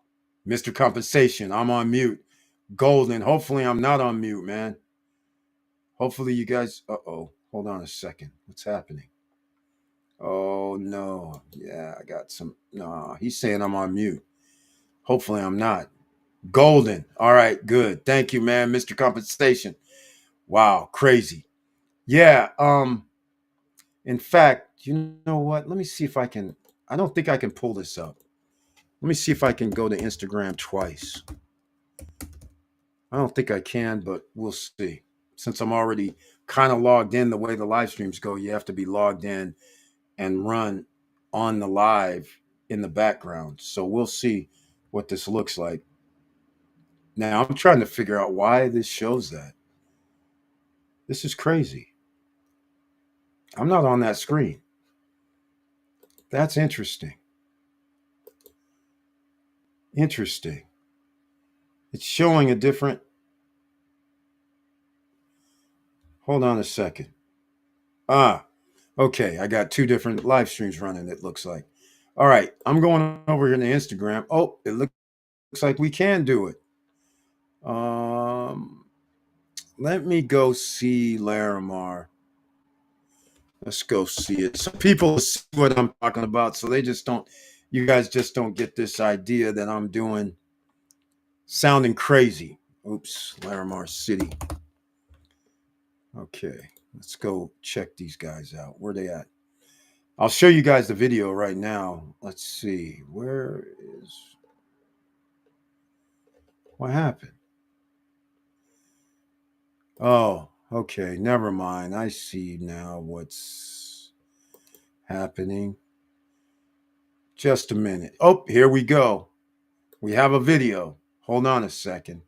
Mr. Compensation, I'm on mute. Golden. Hopefully, I'm not on mute, man. Hopefully, you guys. Oh. Hold on a second. What's happening? Oh, no. Yeah, I got some. No, he's saying I'm on mute. Hopefully, I'm not. Golden. All right, good. Thank you, man. Mr. Compensation. Wow, crazy. Yeah. In fact, you know what? Let me see if I can. I don't think I can pull this up. Let me see if I can go to Instagram twice. I don't think I can, but we'll see. Since I'm already kind of logged in the way the live streams go, you have to be logged in and run on the live in the background. So we'll see what this looks like. Now I'm trying to figure out why this shows that. This is crazy. I'm not on that screen. That's interesting. Interesting. It's showing a different. Hold on a second. Ah, okay. I got two different live streams running, it looks like. All right. I'm going over here to Instagram. Oh, it looks like we can do it. Um, Let me go see Larimar. Let's go see it. Some people see what I'm talking about, so they just don't. You guys just don't get this idea that I'm doing, sounding crazy. Oops, Larimar City. Okay, let's go check these guys out. Where they at? I'll show you guys the video right now. Let's see. Where is. What happened? Oh, okay. Never mind. I see now what's happening. Just a minute. Oh, here we go. We have a video. Hold on a second.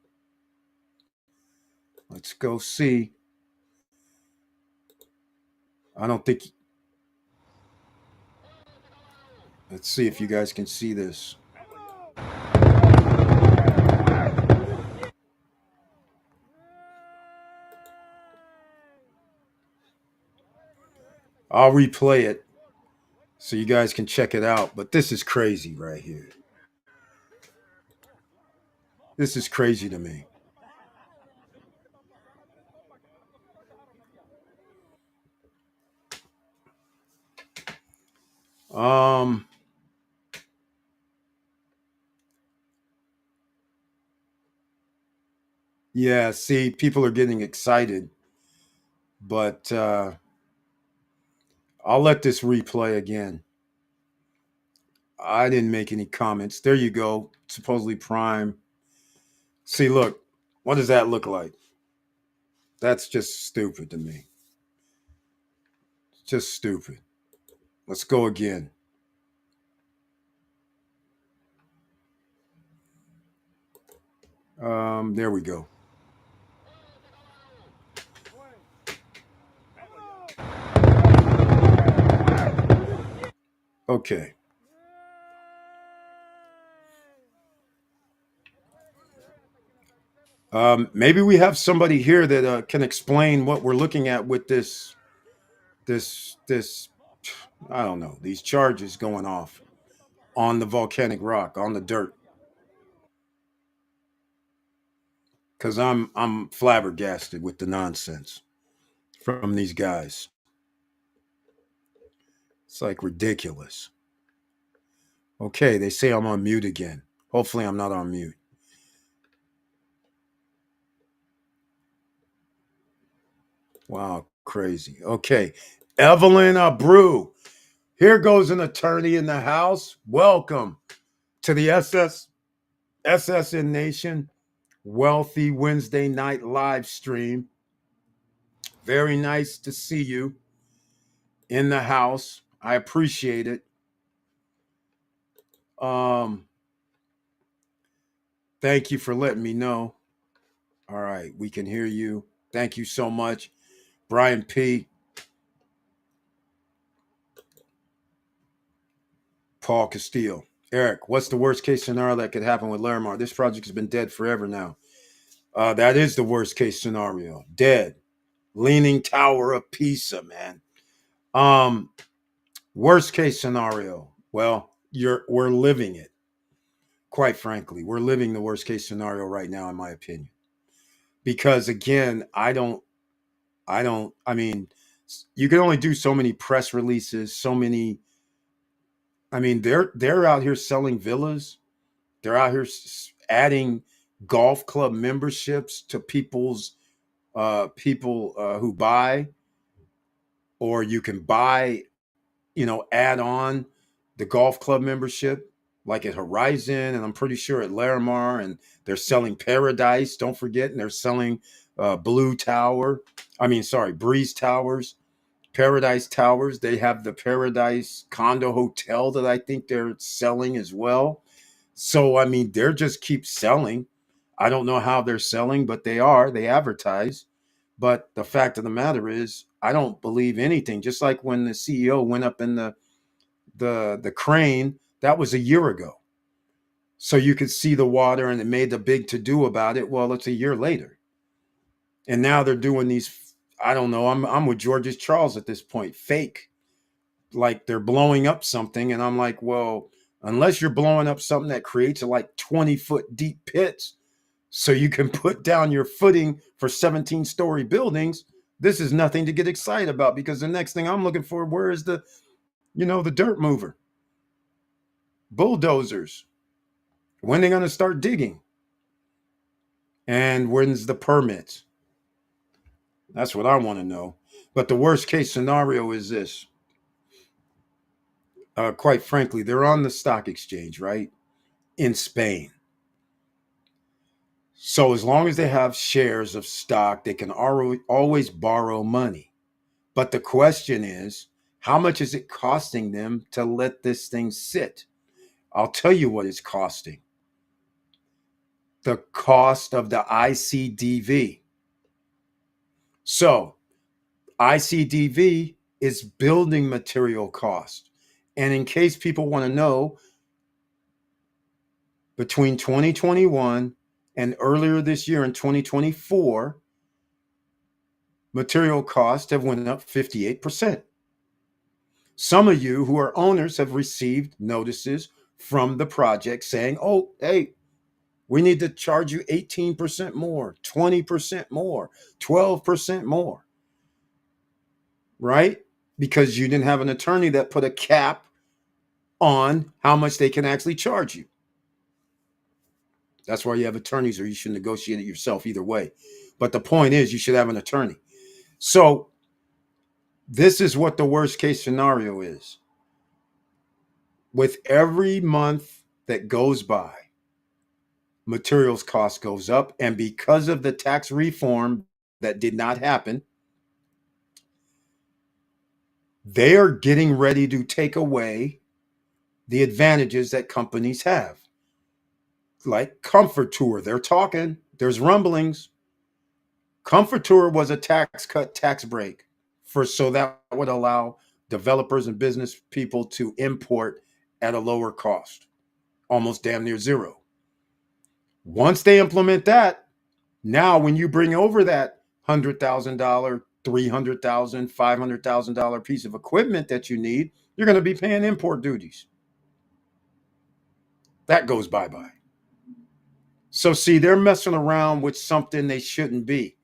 Let's go see. I don't think. Let's see if you guys can see this. I'll replay it so you guys can check it out. But this is crazy right here. This is crazy to me. Um, yeah, see, people are getting excited, but I'll let this replay again. I didn't make any comments. There you go. Supposedly Prime. See, look, what does that look like? That's just stupid to me. Just stupid. Let's go again. There we go. Okay. Maybe we have somebody here that can explain what we're looking at with this. I don't know. These charges going off on the volcanic rock, on the dirt. Because I'm flabbergasted with the nonsense from these guys. It's like ridiculous. Okay, they say I'm on mute again. Hopefully, I'm not on mute. Wow, crazy. Okay, Evelyn Abreu. Here goes an attorney in the house. Welcome to the SSN Nation Wealthy Wednesday night live stream. Very nice to see you in the house. I appreciate it. Um, Thank you for letting me know. All right, we can hear you. Thank you so much, Brian P. Paul Castillo. Eric, what's the worst case scenario that could happen with Larimar? This project has been dead forever now. That is the worst case scenario. Dead. Leaning Tower of Pisa, man. Um, Worst case scenario. Well, we're living it. Quite frankly, we're living the worst case scenario right now, in my opinion. Because again, I mean, you can only do so many press releases, so many. I mean, they're out here selling villas. They're out here adding golf club memberships to people who buy, or you can buy, add on the golf club membership, like at Horizon, and I'm pretty sure at Larimar, and they're selling Paradise. Don't forget, and they're selling Blue Tower. I mean, sorry, Breeze Towers, Paradise Towers. They have the Paradise Condo Hotel that I think they're selling as well. So I mean, they're just keep selling. I don't know how they're selling, but they are. They advertise. But the fact of the matter is, I don't believe anything. Just like when the CEO went up in the crane, that was a year ago. So you could see the water and it made the big to do about it. Well, it's a year later. And now they're doing these, I don't know, I'm with George's Charles at this point, fake. Like they're blowing up something. And I'm like, well, unless you're blowing up something that creates a like 20-foot deep pits so you can put down your footing for 17-story buildings, this is nothing to get excited about, because the next thing I'm looking for, where is the dirt mover, bulldozers? When are they going to start digging? And when's the permits? That's what I want to know. But the worst case scenario is this. Quite frankly, they're on the stock exchange, right? In Spain. So as long as they have shares of stock, they can always borrow money. But the question is, how much is it costing them to let this thing sit? I'll tell you what it's costing. The cost of the ICDV. So ICDV is building material cost. And in case people want to know, between 2021 and earlier this year in 2024, material costs have went up 58%. Some of you who are owners have received notices from the project saying, oh, hey, we need to charge you 18% more, 20% more, 12% more, right? Because you didn't have an attorney that put a cap on how much they can actually charge you. That's why you have attorneys, or you should negotiate it yourself either way. But the point is, you should have an attorney. So this is what the worst case scenario is. With every month that goes by, materials cost goes up. And because of the tax reform that did not happen, they are getting ready to take away the advantages that companies have. Like Comfort Tour, they're talking, there's rumblings. Comfort Tour was a tax cut, tax break so that would allow developers and business people to import at a lower cost, almost damn near zero. Once they implement that, now when you bring over that $100,000, $300,000, $500,000 piece of equipment that you need, you're going to be paying import duties. That goes bye-bye. So see, they're messing around with something they shouldn't be.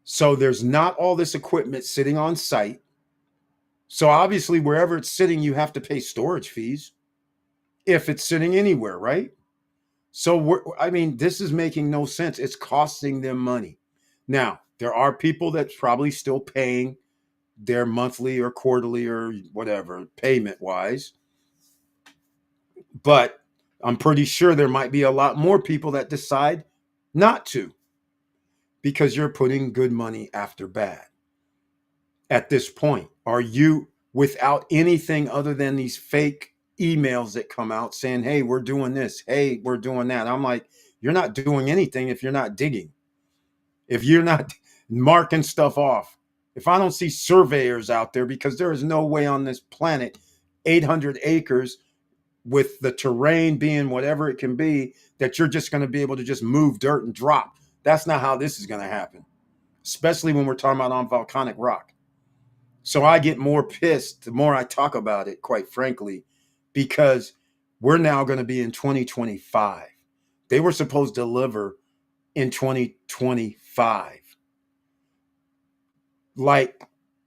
So there's not all this equipment sitting on site. So obviously, wherever it's sitting, you have to pay storage fees if it's sitting anywhere, right? So, this is making no sense. It's costing them money. Now, there are people that's probably still paying their monthly or quarterly or whatever payment wise. But I'm pretty sure there might be a lot more people that decide not to, because you're putting good money after bad. At this point, are you, without anything other than these fake emails that come out saying, hey, we're doing this, hey, we're doing that? I'm like, you're not doing anything if you're not digging, if you're not marking stuff off. If I don't see surveyors out there, because there is no way on this planet, 800 acres with the terrain being whatever it can be, that you're just going to be able to just move dirt and drop. That's not how this is going to happen, especially when we're talking about on volcanic rock. So I get more pissed the more I talk about it, quite frankly, because we're now going to be in 2025. They were supposed to deliver in 2025. Like,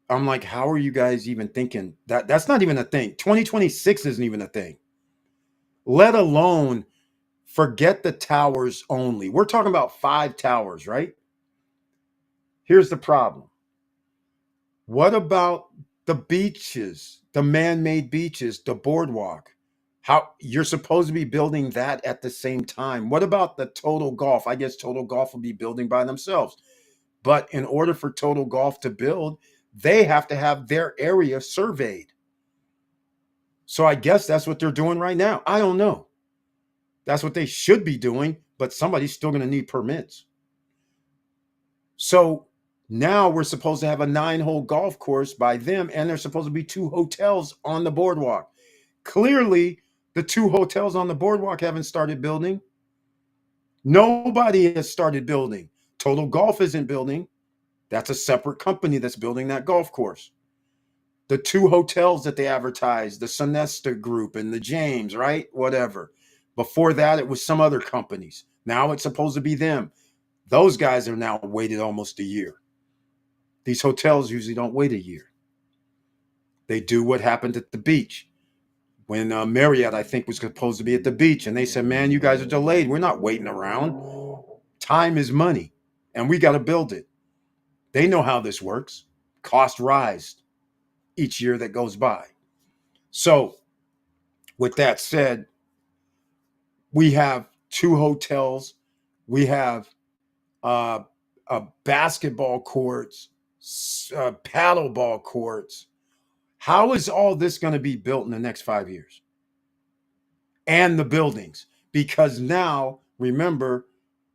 I'm like, how are you guys even thinking that? That's not even a thing. 2026 isn't even a thing. Let alone forget the towers only. We're talking about 5 towers, right? Here's the problem. What about the beaches, the man-made beaches, the boardwalk? How you're supposed to be building that at the same time. What about the Total Golf? I guess Total Golf will be building by themselves. But in order for Total Golf to build, they have to have their area surveyed. So I guess that's what they're doing right now. I don't know. That's what they should be doing, but somebody's still going to need permits. So now we're supposed to have a 9-hole golf course by them, and there's supposed to be 2 hotels on the boardwalk. Clearly, the 2 hotels on the boardwalk haven't started building. Nobody has started building. Total Golf isn't building. That's a separate company that's building that golf course. The 2 hotels that they advertised, the Sonesta Group and the James, right? Whatever. Before that, it was some other companies. Now it's supposed to be them. Those guys are now waited almost a year. These hotels usually don't wait a year. They do what happened at the beach. When Marriott, I think, was supposed to be at the beach, and they said, man, you guys are delayed. We're not waiting around. Time is money, and we got to build it. They know how this works. Cost rise each year that goes by. So, with that said, we have 2 hotels. We have basketball courts, paddleball courts. How is all this going to be built in the next 5 years? And the buildings. Because now, remember,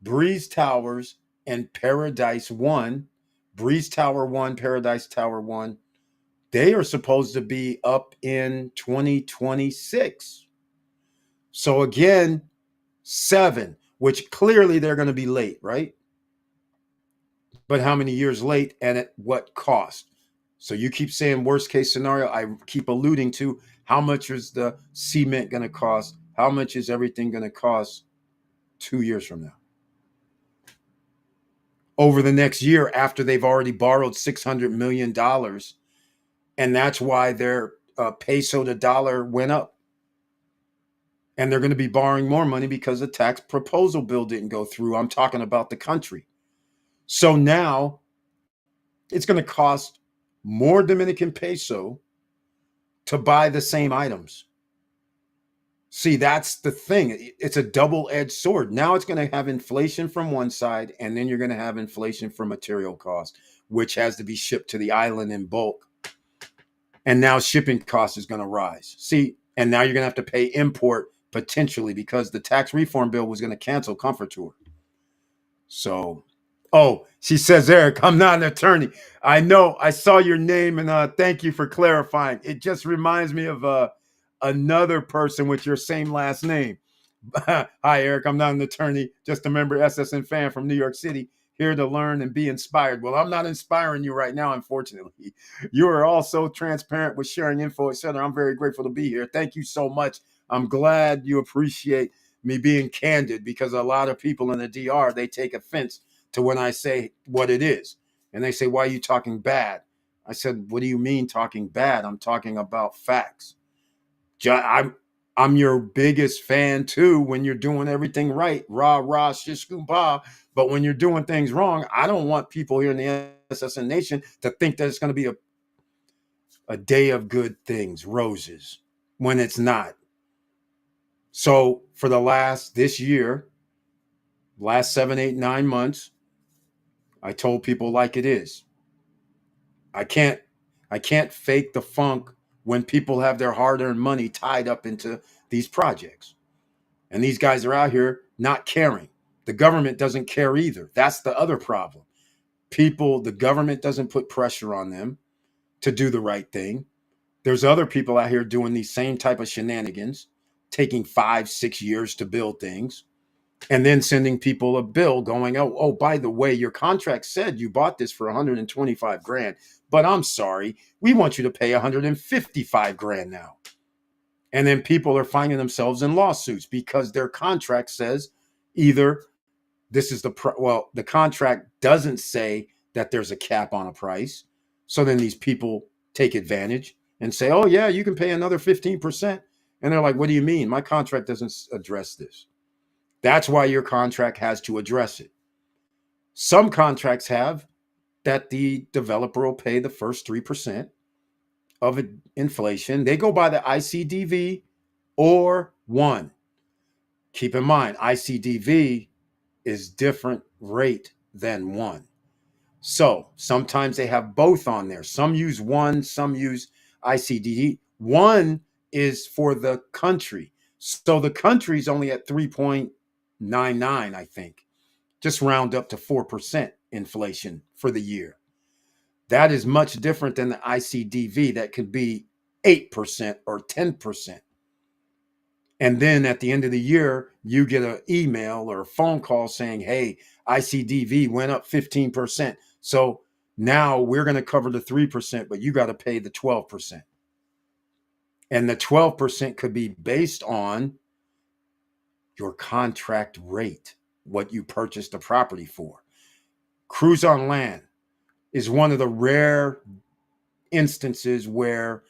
Breeze Towers and Paradise 1, Breeze Tower 1, Paradise Tower 1, they are supposed to be up in 2026. So again, 7, which clearly they're going to be late, right? But how many years late and at what cost? So you keep saying worst case scenario. I keep alluding to how much is the cement going to cost? How much is everything going to cost 2 years from now? Over the next year after they've already borrowed $600 million. And that's why their peso to dollar went up. And they're going to be borrowing more money because the tax proposal bill didn't go through. I'm talking about the country. So now it's going to cost more Dominican peso to buy the same items. See, that's the thing. It's a double-edged sword. Now it's going to have inflation from one side, and then you're going to have inflation for material cost, which has to be shipped to the island in bulk. And now shipping cost is going to rise. See, and now you're going to have to pay import potentially because the tax reform bill was going to cancel Comfort Tour. So, oh, she says, Eric, I'm not an attorney. I know. I saw your name, and thank you for clarifying. It just reminds me of another person with your same last name. Hi, Eric. I'm not an attorney, just a member SSN fan from New York City, here to learn and be inspired. Well, I'm not inspiring you right now, unfortunately. You are also transparent with sharing info, etc. I'm very grateful to be here. Thank you so much. I'm glad you appreciate me being candid because a lot of people in the DR, they take offense to when I say what it is. And they say, why are you talking bad? I said, what do you mean talking bad? I'm talking about facts. I'm your biggest fan too when you're doing everything right. Rah, rah, shish, bah. But when you're doing things wrong, I don't want people here in the SSN Nation to think that it's going to be a day of good things, roses, when it's not. So for this year, last 7, 8, 9 months, I told people like it is. I can't fake the funk when people have their hard-earned money tied up into these projects. And these guys are out here not caring. The government doesn't care either. That's the other problem. The government doesn't put pressure on them to do the right thing. There's other people out here doing these same type of shenanigans, taking 5, 6 years to build things, and then sending people a bill going, oh, by the way, your contract said you bought this for 125 grand, but I'm sorry, we want you to pay 155 grand now. And then people are finding themselves in lawsuits because their contract says either this is the contract doesn't say that there's a cap on a price. So then these people take advantage and say, oh, yeah, you can pay another 15%. And they're like, what do you mean? My contract doesn't address this. That's why your contract has to address it. Some contracts have that the developer will pay the first 3% of inflation. They go by the ICDV or 1. Keep in mind, ICDV is different rate than 1. So sometimes they have both on there. Some use 1, some use ICDV. 1 is for the country. So the country's only at 3.8 4.99, I think. Just round up to 4% inflation for the year. That is much different than the ICDV that could be 8% or 10%. And then at the end of the year, you get an email or a phone call saying, hey, ICDV went up 15%. So now we're going to cover the 3%, but you got to pay the 12%. And the 12% could be based on your contract rate, what you purchased the property for. Cruise on land is one of the rare instances where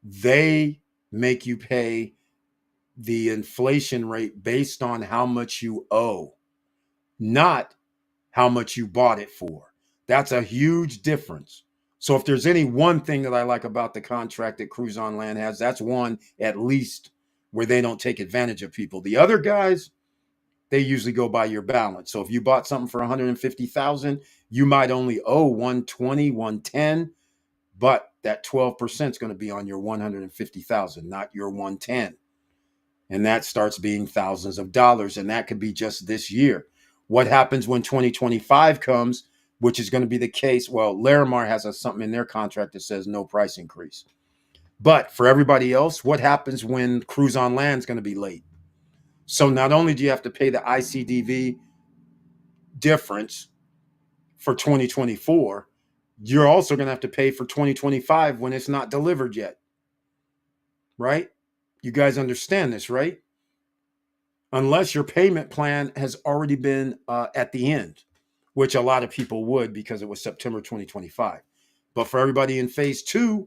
they make you pay the inflation rate based on how much you owe, not how much you bought it for. That's a huge difference. So if there's any one thing that I like about the contract that Cruise on Land has, that's one at least where they don't take advantage of people. The other guys, they usually go by your balance. So if you bought something for 150,000, you might only owe 120, 110, but that 12% is going to be on your 150,000, not your 110. And that starts being thousands of dollars. And that could be just this year. What happens when 2025 comes, which is going to be the case? Well, Larimar has something in their contract that says no price increase. But for everybody else, what happens when Cruise on Land is going to be late? So not only do you have to pay the ICDV difference for 2024, you're also going to have to pay for 2025 when it's not delivered yet. Right? You guys understand this, right? Unless your payment plan has already been at the end, which a lot of people would because it was September 2025. But for everybody in phase 2,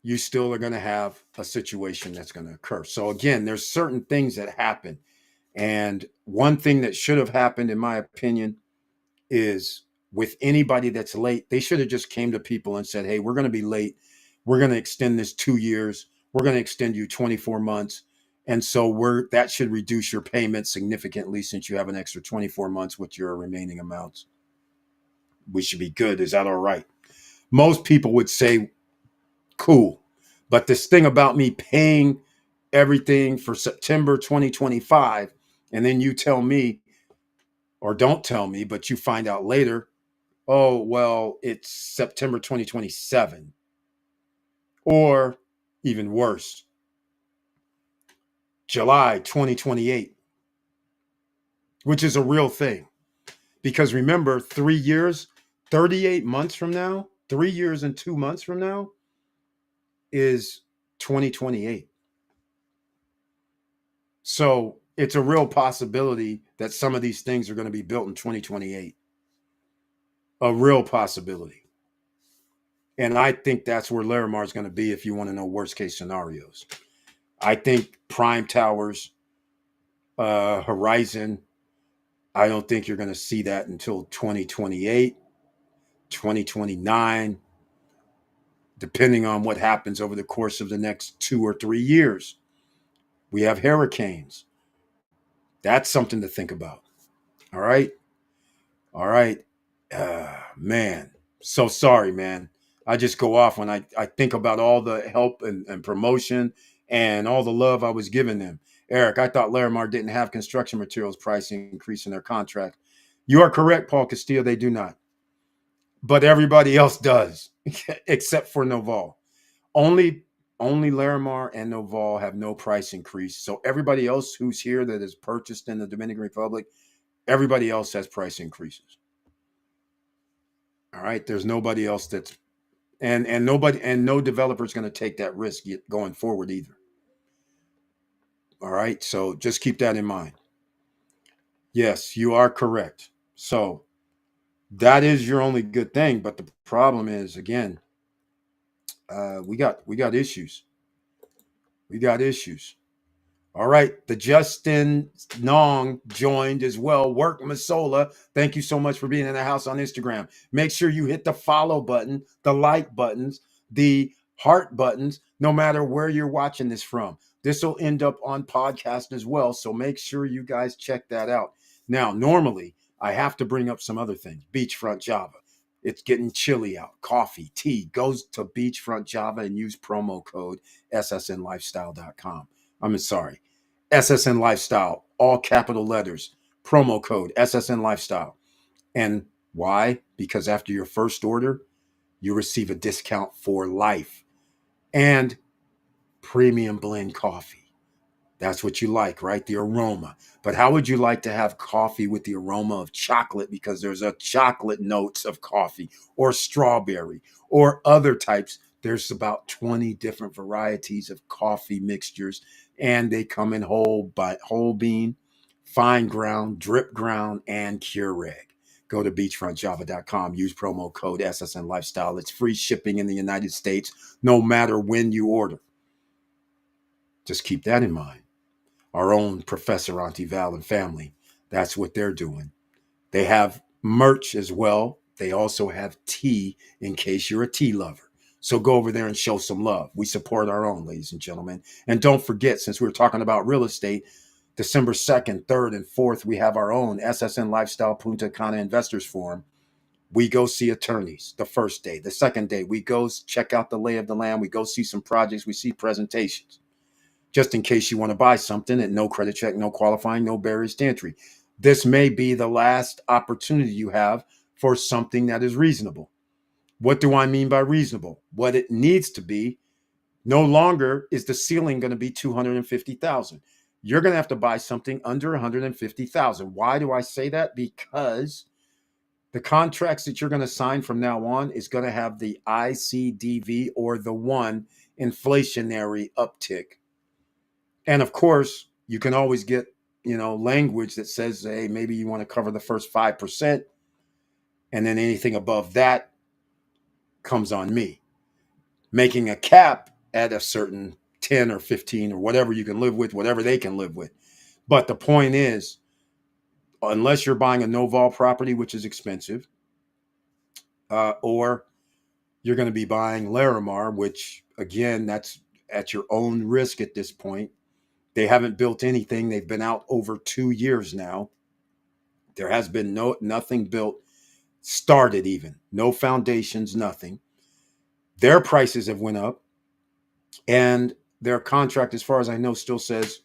you still are going to have a situation that's going to occur. So again, there's certain things that happen. And one thing that should have happened, in my opinion, is with anybody that's late, they should have just came to people and said, hey, we're going to be late. We're going to extend this 2 years. We're going to extend you 24 months. And so that should reduce your payment significantly since you have an extra 24 months with your remaining amounts. We should be good. Is that all right? Most people would say, cool. But this thing about me paying everything for September 2025, and then you tell me, or don't tell me, but you find out later, oh, well, it's September 2027. Or even worse, July 2028, which is a real thing. Because remember, 3 years, 38 months from now, 3 years and 2 months from now is 2028. So it's a real possibility that some of these things are going to be built in 2028. A real possibility. And I think that's where Larimar is going to be if you want to know worst case scenarios. I think Prime Towers, Horizon, I don't think you're going to see that until 2028, 2029, depending on what happens over the course of the next 2 or 3 years. We have hurricanes. That's something to think about. All right. All right. Man, so sorry, man. I just go off when I think about all the help and promotion and all the love I was giving them. Eric, I thought Larimar didn't have construction materials price increase in their contract. You are correct, Paul Castillo. They do not. But everybody else does, except for Noval. Only Larimar and Noval have no price increase. So everybody else who's here that is purchased in the Dominican Republic, everybody else has price increases. All right. There's nobody else that's and no developer is going to take that risk going forward either. All right. So just keep that in mind. Yes, you are correct. So that is your only good thing. But the problem is, again, we got issues. We got issues. All right. The Justin Nong joined as well. Work Masola. Thank you so much for being in the house on Instagram. Make sure you hit the follow button, the like buttons, the heart buttons, no matter where you're watching this from. This will end up on podcast as well. So make sure you guys check that out. Now, normally I have to bring up some other things. Beachfront Java. It's getting chilly out. Coffee, tea. Goes to Beachfront Java and use promo code ssnlifestyle.com. I'm sorry. SSN Lifestyle, all capital letters, promo code SSN Lifestyle. And why? Because after your first order, you receive a discount for life and premium blend coffee. That's what you like, right? The aroma. But how would you like to have coffee with the aroma of chocolate? Because there's a chocolate notes of coffee or strawberry or other types. There's about 20 different varieties of coffee mixtures, and they come in whole bean, fine ground, drip ground, and Keurig. Go to beachfrontjava.com. Use promo code SSN Lifestyle. It's free shipping in the United States, no matter when you order. Just keep that in mind. Our own Professor Auntie Val and family, that's what they're doing. They have merch as well. They also have tea in case you're a tea lover. So go over there and show some love. We support our own, ladies and gentlemen. And don't forget, since we're talking about real estate, December 2nd, 3rd, and 4th, we have our own SSN Lifestyle Punta Cana Investors Forum. We go see attorneys the first day. The second day, we go check out the lay of the land. We go see some projects. We see presentations just in case you want to buy something at no credit check, no qualifying, no barriers to entry. This may be the last opportunity you have for something that is reasonable. What do I mean by reasonable? What it needs to be. No longer is the ceiling going to be 250,000. You're going to have to buy something under 150,000. Why do I say that? Because the contracts that you're going to sign from now on is going to have the ICDV or the one inflationary uptick. And of course, you can always get, language that says, hey, maybe you want to cover the first 5%, and then anything above that comes on me. Making a cap at a certain 10 or 15 or whatever you can live with, whatever they can live with. But the point is, unless you're buying a no-vol property, which is expensive, or you're going to be buying Larimar, which, again, that's at your own risk at this point. They haven't built anything. They've been out over 2 years now. There has been nothing built, started even. No foundations, nothing. Their prices have went up, and their contract, as far as I know, still says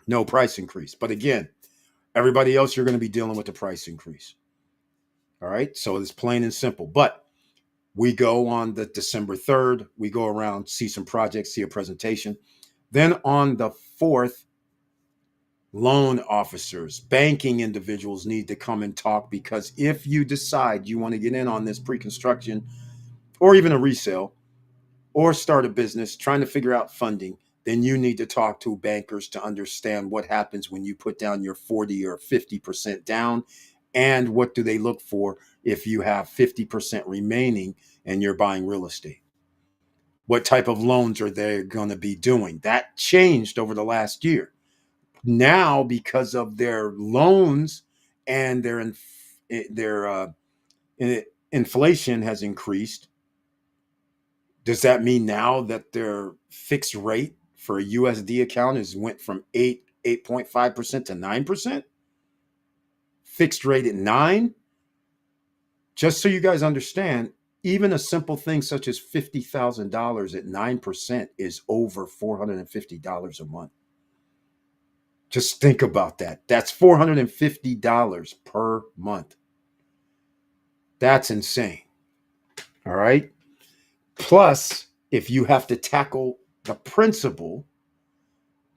no price increase. But again, everybody else, you're going to be dealing with the price increase. All right, so it's plain and simple. But we go on the December 3rd. We go around, see some projects, see a presentation. Then on the 4th, loan officers, banking individuals need to come and talk, because if you decide you want to get in on this pre-construction or even a resale or start a business trying to figure out funding, then you need to talk to bankers to understand what happens when you put down your 40 or 50% down, and what do they look for if you have 50% remaining and you're buying real estate. What type of loans are they going to be doing? That changed over the last year. Now, because of their loans and their inflation has increased, does that mean now that their fixed rate for a USD account is went from 8.5% to 9%? Fixed rate at 9? Just so you guys understand, even a simple thing such as $50,000 at 9% is over $450 a month. Just think about that. That's $450 per month. That's insane. All right. Plus, if you have to tackle the principal,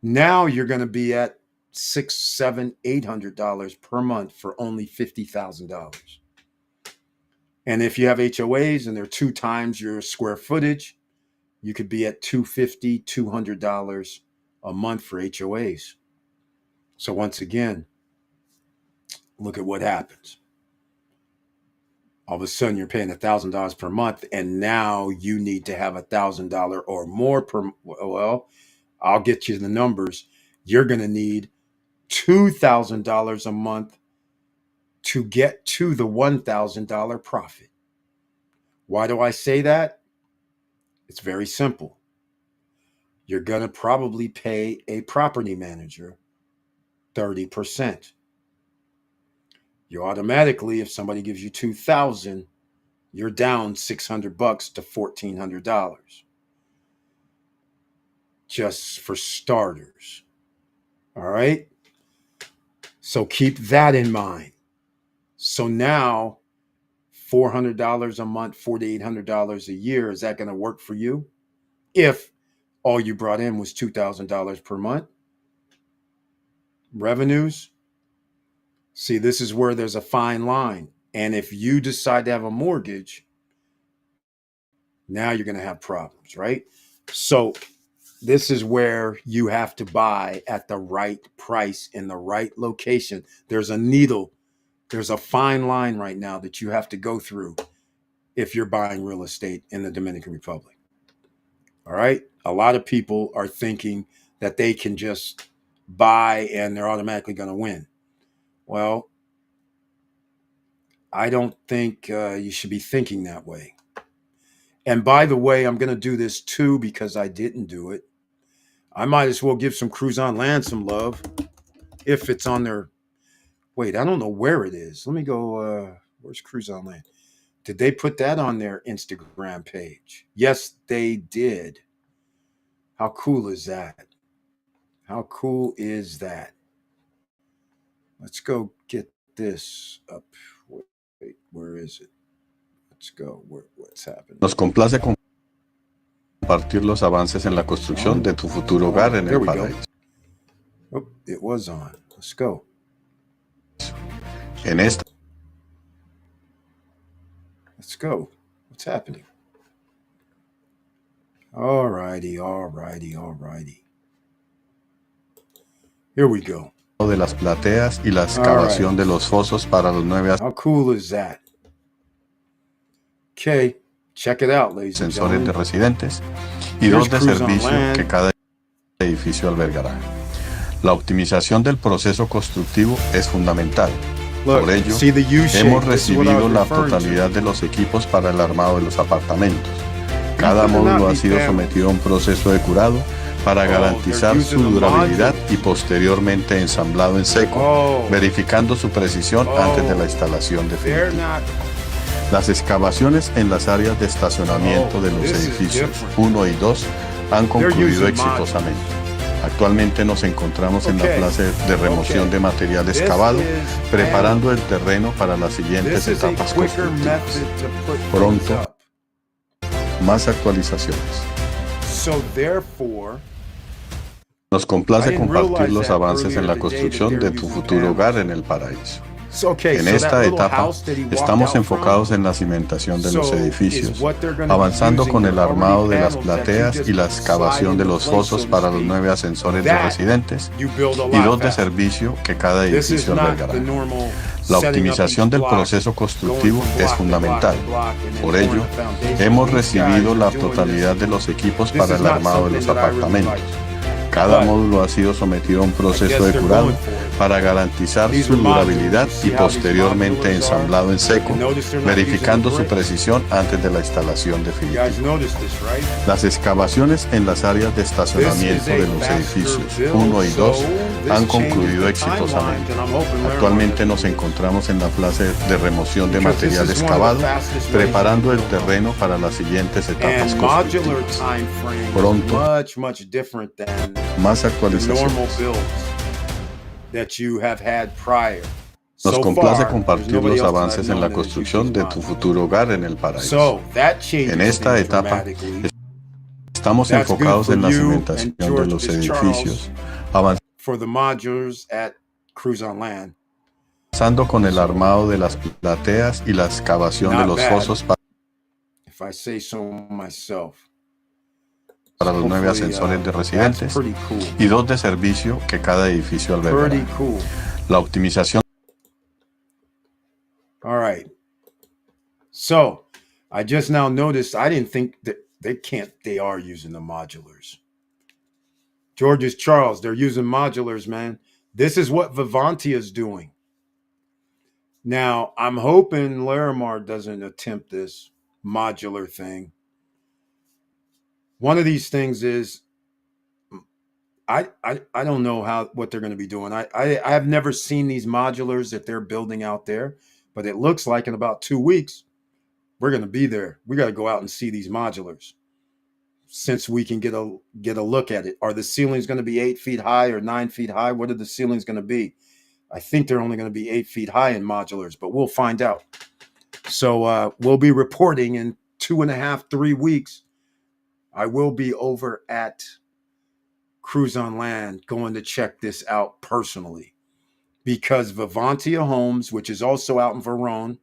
now you're going to be at $600, $700, $800 per month for only $50,000. And if you have HOAs and they're 2 times your square footage, you could be at $250, $200 a month for HOAs. So once again, look at what happens. All of a sudden you're paying $1,000 per month, and now you need to have $1,000 or more per. Well, I'll get you the numbers. You're going to need $2,000 a month to get to the $1,000 profit. Why do I say that? It's very simple. You're going to probably pay a property manager 30%. You automatically, if somebody gives you $2,000, you're down $600 to $1,400 just for starters. All right. So keep that in mind. So now $400 a month, $4,800 a year, is that going to work for you? If all you brought in was $2,000 per month revenues. See, this is where there's a fine line. And if you decide to have a mortgage, now you're going to have problems, right? So this is where you have to buy at the right price in the right location. There's a fine line right now that you have to go through if you're buying real estate in the Dominican Republic. All right. A lot of people are thinking that they can just buy and they're automatically going to win. Well, I don't think you should be thinking that way. And by the way, I'm going to do this too because I didn't do it. I might as well give some Cruise on Land some love if it's on their. Wait, I don't know where it is. Let me go. Where's Cruise on Land? Did they put that on their Instagram page? Yes, they did. How cool is that? How cool is that? Let's go get this up. Wait, where is it? Let's go. What's happening? Nos complace compartir los avances en la construcción de tu futuro hogar en el paraíso. Oh, it was on. Let's go. En esta. Let's go. What's happening? All righty. Here we go. De las plateas y la excavación de los fosos para los 9 How cool is that? Okay, check it out, ladies and ascensores gentlemen. de residentes y 2 de servicio que cada edificio albergará. La optimización del proceso constructivo es fundamental. Por ello, hemos recibido la totalidad de los equipos para el armado de los apartamentos. Cada módulo ha sido sometido a un proceso de curado para garantizar su durabilidad y posteriormente ensamblado en seco, verificando su precisión antes de la instalación definitiva. Las excavaciones en las áreas de estacionamiento de los edificios 1 y 2 han concluido exitosamente. Actualmente nos encontramos en la fase de remoción de material excavado, preparando el terreno para las siguientes etapas constructivas. Pronto, más actualizaciones. Nos complace compartir los avances en la construcción de tu futuro hogar en el paraíso. En esta etapa, estamos enfocados en la cimentación de los edificios, avanzando con el armado de las plateas y la excavación de los fosos para los 9 ascensores de residentes y 2 de servicio que cada edificio albergará. La optimización del proceso constructivo es fundamental. Por ello, hemos recibido la totalidad de los equipos para el armado de los apartamentos. Cada módulo ha sido sometido a un proceso de curado para garantizar su durabilidad y posteriormente ensamblado en seco, verificando su precisión antes de la instalación definitiva. Las excavaciones en las áreas de estacionamiento de los edificios 1 y 2 han concluido exitosamente. Actualmente nos encontramos en la fase de remoción de material excavado, preparando el terreno para las siguientes etapas constructivas. Pronto, más actualizaciones. Nos complace compartir los avances en la construcción de tu futuro hogar en el paraíso. En esta etapa, estamos enfocados en la cimentación de los edificios, avanzando con el armado de las plateas y la excavación de los fosos para los 9 ascensores de residentes y 2 de servicio que cada edificio albergará. La optimización. All right. So, I just now noticed I didn't think that they are using the modulars. George's Charles, they're using modulars, man. This is what Vivanti is doing. Now, I'm hoping Larimar doesn't attempt this modular thing. One of these things is I don't know what they're going to be doing. I have never seen these modulars that they're building out there, but it looks like in about 2 weeks we're going to be there. We got to go out and see these modulars. since we can get a look at it. Are the ceilings going to be 8 feet high or 9 feet high? What are the ceilings going to be? I think they're only going to be 8 feet high in modulars, but we'll find out. So we'll be reporting in 2.5, 3 weeks. I will be over at Cruise on Land going to check this out personally, because Vivantia Homes, which is also out in Verone,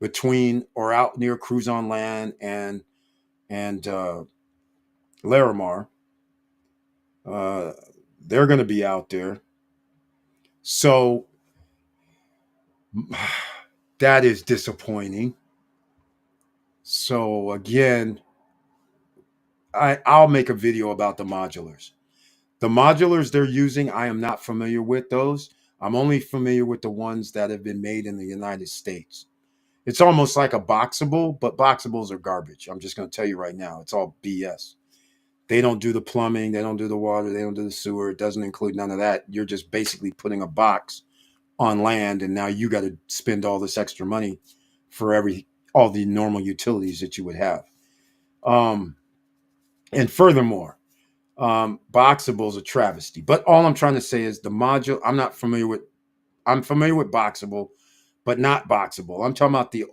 between or out near Cruise on Land and Larimar, they're going to be out there. So that is disappointing. So again, I'll make a video about the modulars. The modulars they're using, I am not familiar with those. I'm only familiar with the ones that have been made in the United States. It's almost like a boxable, but boxables are garbage. I'm just going to tell you right now. It's all BS. They don't do the plumbing. They don't do the water. They don't do the sewer. It doesn't include none of that. You're just basically putting a box on land, and now you got to spend all this extra money for all the normal utilities that you would have. And furthermore, boxable is a travesty. But all I'm trying to say is the module. I'm familiar with boxable, but not boxable. I'm talking about the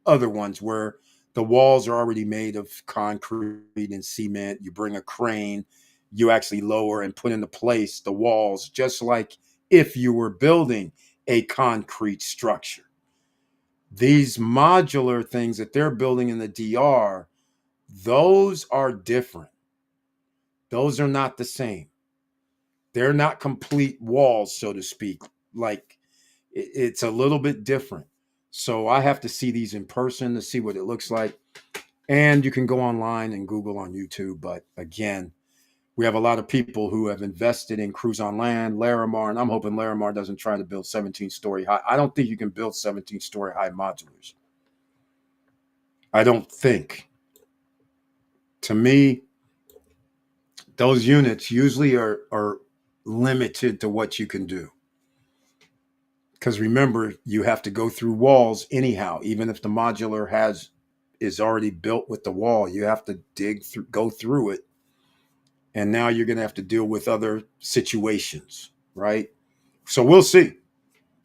other ones where the walls are already made of concrete and cement. You bring a crane, you actually lower and put into place the walls, just like if you were building a concrete structure. These modular things that they're building in the DR, those are different. Those are not the same. They're not complete walls, so to speak. Like, it's a little bit different. So I have to see these in person to see what it looks like. And you can go online and Google on YouTube. But again, we have a lot of people who have invested in Cruise on Land, Larimar, and I'm hoping Larimar doesn't try to build 17-story high. I don't think you can build 17-story high modulars. I don't think. To me, those units usually are limited to what you can do. Because remember, you have to go through walls anyhow. Even if the modular is already built with the wall, you have to go through it. And now you're going to have to deal with other situations, right? So we'll see.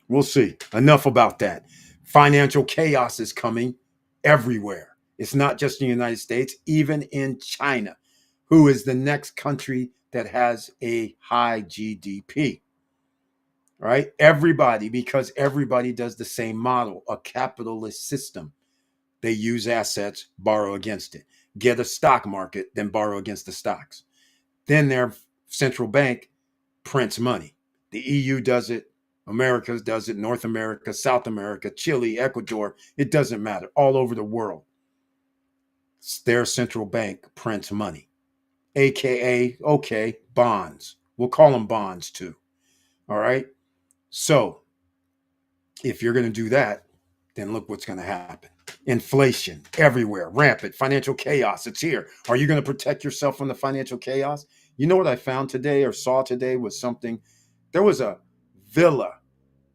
We'll see. Enough about that. Financial chaos is coming everywhere. It's not just in the United States, even in China, who is the next country that has a high GDP. Right? Everybody, because everybody does the same model, a capitalist system. They use assets, borrow against it. Get a stock market, then borrow against the stocks. Then their central bank prints money. The EU does it. America does it. North America, South America, Chile, Ecuador. It doesn't matter. All over the world. Their central bank prints money. AKA, bonds. We'll call them bonds too. All right? So, if you're going to do that, then look what's going to happen. Inflation everywhere, rampant, financial chaos. It's here. Are you going to protect yourself from the financial chaos? You know what I found today or saw today was something. There was a villa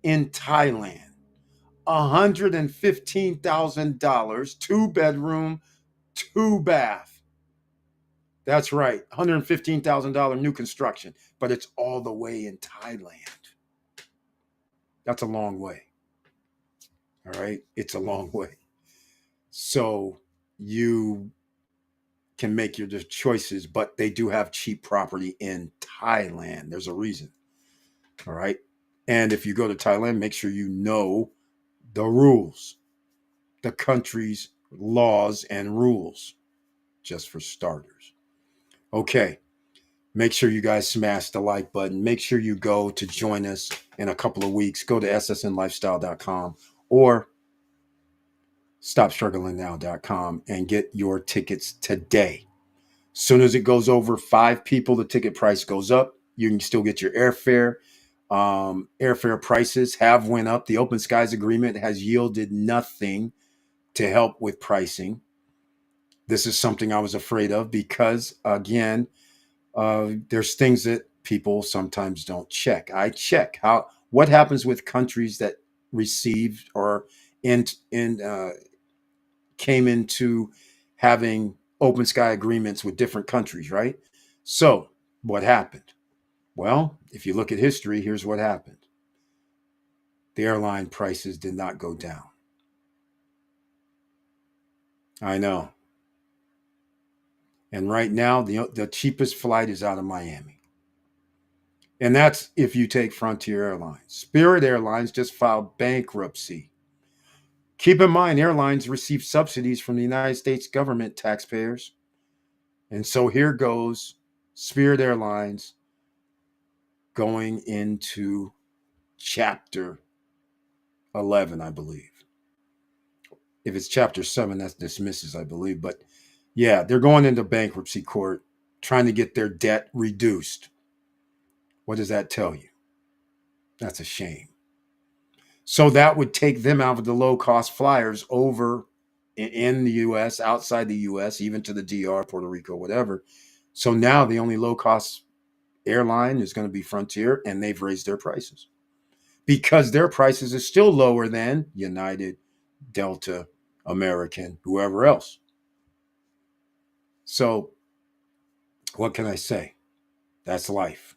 in Thailand, $115,000, 2-bedroom, 2-bath. That's right, $115,000 new construction, but it's all the way in Thailand. That's a long way. All right. It's a long way. So you can make your choices, but they do have cheap property in Thailand. There's a reason. All right. And if you go to Thailand, make sure you know the rules, the country's laws and rules, just for starters. Okay. Make sure you guys smash the like button. Make sure you go to join us in a couple of weeks. Go to ssnlifestyle.com or stopstrugglingnow.com and get your tickets today. As soon as it goes over 5 people, the ticket price goes up. You can still get your airfare. Airfare prices have went up. The Open Skies Agreement has yielded nothing to help with pricing. This is something I was afraid of because, again, there's things that people sometimes don't check. I check what happens with countries that received or came into having open sky agreements with different countries, right? So what happened? Well, if you look at history, here's what happened. The airline prices did not go down. I know. And right now, the cheapest flight is out of Miami. And that's if you take Frontier Airlines. Spirit Airlines just filed bankruptcy. Keep in mind, airlines receive subsidies from the United States government taxpayers. And so here goes Spirit Airlines going into chapter 11, I believe. If it's chapter 7, that's dismisses, I believe. But yeah, they're going into bankruptcy court trying to get their debt reduced. What does that tell you? That's a shame. So that would take them out of the low-cost flyers over in the U.S., outside the U.S., even to the DR, Puerto Rico, whatever. So now the only low-cost airline is going to be Frontier, and they've raised their prices because their prices are still lower than United, Delta, American, whoever else. So what can I say? That's life.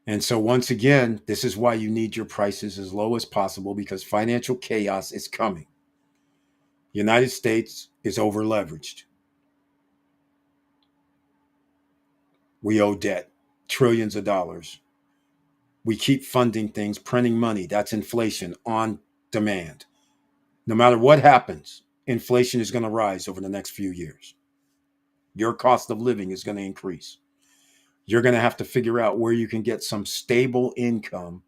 And so once again, this is why you need your prices as low as possible, because financial chaos is coming. United States is over leveraged. We owe debt, trillions of dollars. We keep funding things, printing money. That's inflation on demand. No matter what happens, inflation is going to rise over the next few years. Your cost of living is going to increase. You're going to have to figure out where you can get some stable income,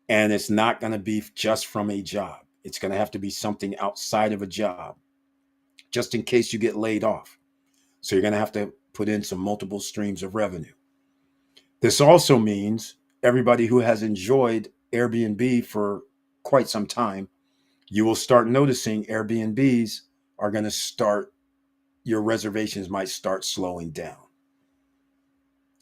and it's not going to be just from a job. It's going to have to be something outside of a job, just in case you get laid off. So you're going to have to put in some multiple streams of revenue. This also means everybody who has enjoyed Airbnb for quite some time, you will start noticing Airbnbs are going to start, your reservations might start slowing down.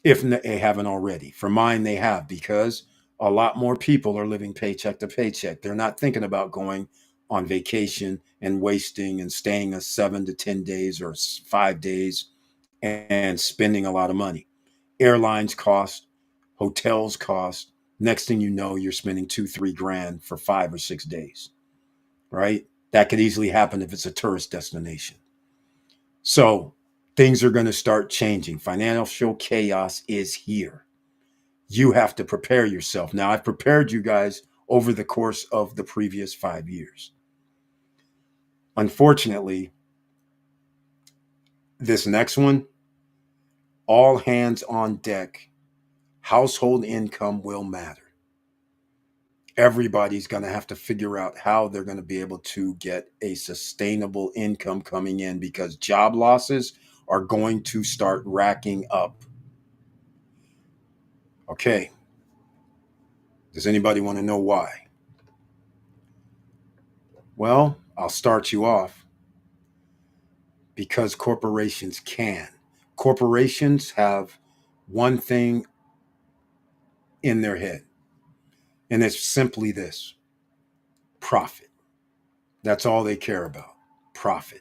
If they haven't already. For mine, they have, because a lot more people are living paycheck to paycheck. They're not thinking about going on vacation and wasting and staying 7 to 10 days or 5 days and spending a lot of money. Airlines cost, hotels cost. Next thing you know, you're spending $2-3 grand for 5 or 6 days, right? That could easily happen if it's a tourist destination. So things are going to start changing. Financial chaos is here. You have to prepare yourself. Now, I've prepared you guys over the course of the previous 5 years. Unfortunately, this next one, all hands on deck, household income will matter. Everybody's going to have to figure out how they're going to be able to get a sustainable income coming in, because job losses are going to start racking up. Okay. Does anybody want to know why? Well, I'll start you off. Because corporations can. Corporations have one thing in their head, and it's simply this: profit. That's all they care about, profit.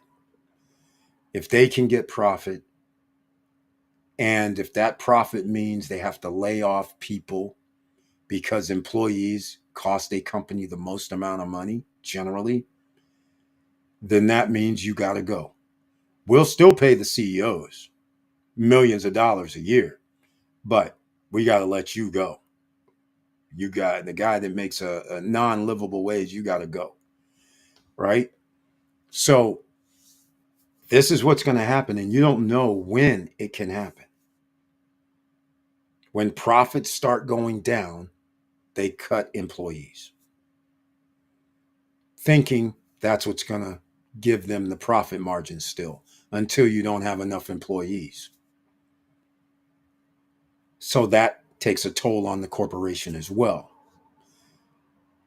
If they can get profit, and if that profit means they have to lay off people because employees cost a company the most amount of money, generally, then that means you got to go. We'll still pay the CEOs millions of dollars a year, but we got to let you go. You got the guy that makes a non-livable wage, you got to go, right? So this is what's going to happen, and you don't know when it can happen. When profits start going down, they cut employees, thinking that's what's going to give them the profit margin still, until you don't have enough employees. So that takes a toll on the corporation as well.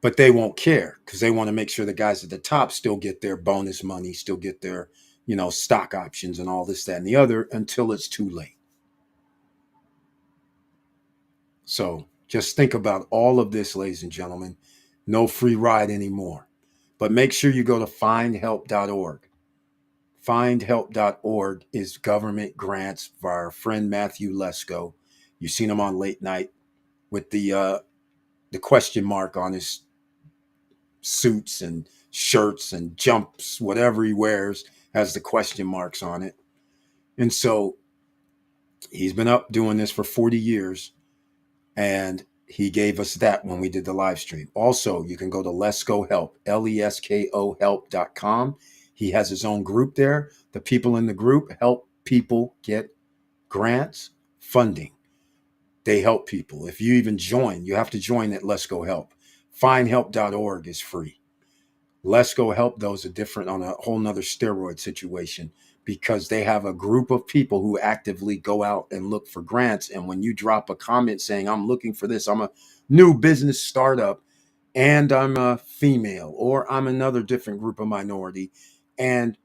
But they won't care, because they want to make sure the guys at the top still get their bonus money, still get their, stock options and all this, that, and the other, until it's too late. So just think about all of this, ladies and gentlemen. No free ride anymore. But make sure you go to findhelp.org. Findhelp.org is government grants for our friend Matthew Lesko. You've seen him on late night with the question mark on his suits and shirts and jumps, whatever he wears has the question marks on it. And so he's been up doing this for 40 years, and he gave us that when we did the live stream. Also, you can go to Lesko Help, Lesko help.com. He has his own group there. The people in the group help people get grants, funding. They help people. If you even join, you have to join at Let's Go Help. Findhelp.org is free. Let's Go Help, though, is on a whole nother steroid situation, because they have a group of people who actively go out and look for grants. And when you drop a comment saying, I'm looking for this, I'm a new business startup, and I'm a female, or I'm another different group of minority, and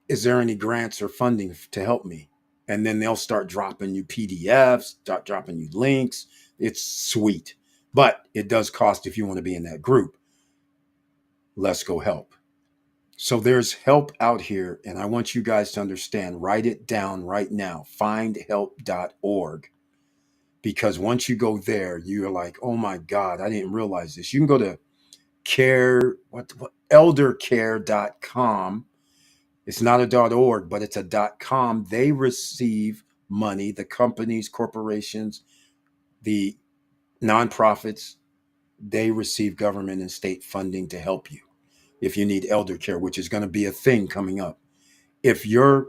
is there any grants or funding to help me? And then they'll start dropping you PDFs, start dropping you links. It's sweet, but it does cost if you want to be in that group. Let's Go Help. So there's help out here, and I want you guys to understand, write it down right now, findhelp.org. Because once you go there, you're like, oh my God, I didn't realize this. You can go to eldercare.com. It's not a .org, but it's a .com. They receive money, the companies, corporations, the nonprofits, they receive government and state funding to help you if you need elder care, which is going to be a thing coming up. If your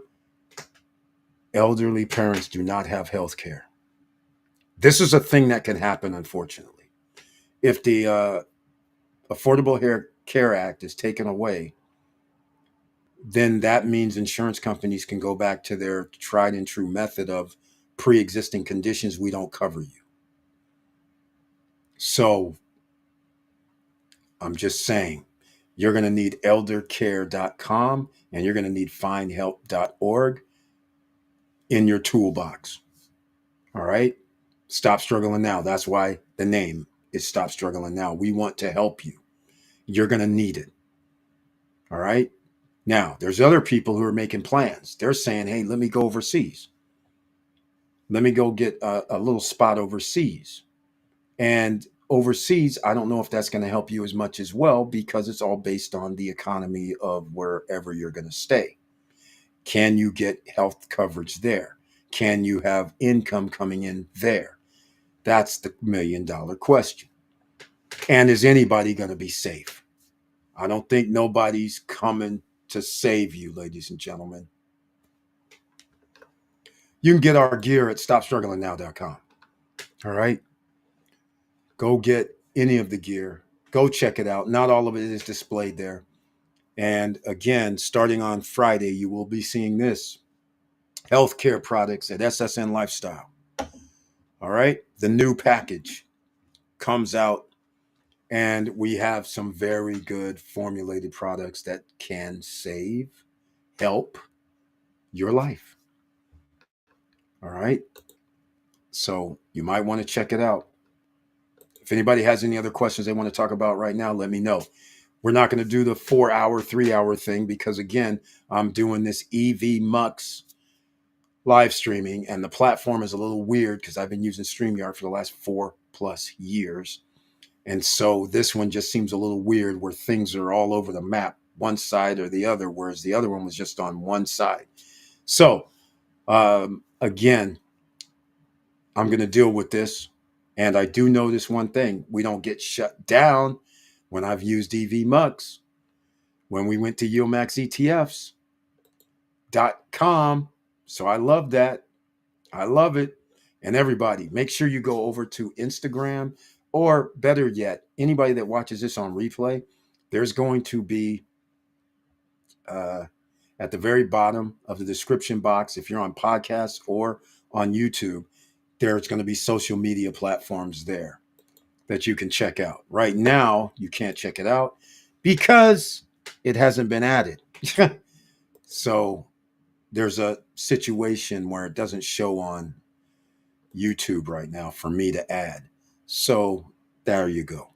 elderly parents do not have health care, this is a thing that can happen, unfortunately. If the Affordable Care Act is taken away, then that means insurance companies can go back to their tried and true method of pre-existing conditions. We don't cover you. So I'm just saying, you're going to need eldercare.com and you're going to need findhelp.org in your toolbox. All right. Stop Struggling Now. That's why the name is Stop Struggling Now. We want to help you. You're going to need it. All right. Now, there's other people who are making plans. They're saying, hey, let me go overseas. Let me go get a little spot overseas. And overseas, I don't know if that's going to help you as much as well, because it's all based on the economy of wherever you're going to stay. Can you get health coverage there? Can you have income coming in there? That's the $1 million question. And is anybody going to be safe? I don't think nobody's coming to save you, ladies and gentlemen. You can get our gear at stopstrugglingnow.com. All right. Go get any of the gear. Go check it out. Not all of it is displayed there. And again, starting on Friday, you will be seeing this. Healthcare products at SSN Lifestyle. All right. The new package comes out, and we have some very good formulated products that can help your life. All right. So you might want to check it out. If anybody has any other questions they want to talk about right now, let me know. We're not going to do the 4-hour, 3-hour thing because, again, I'm doing this EV Mux live streaming, and the platform is a little weird because I've been using StreamYard for the last 4+ years. And so this one just seems a little weird where things are all over the map, one side or the other, whereas the other one was just on one side. So, again, I'm going to deal with this. And I do notice one thing. We don't get shut down when I've used EV Mux. When we went to YieldMaxETFs.com. So I love that. I love it. And everybody, make sure you go over to Instagram, or better yet, anybody that watches this on replay, there's going to be at the very bottom of the description box, if you're on podcasts or on YouTube, there's going to be social media platforms there that you can check out. Right now, you can't check it out because it hasn't been added. So there's a situation where it doesn't show on YouTube right now for me to add. So there you go.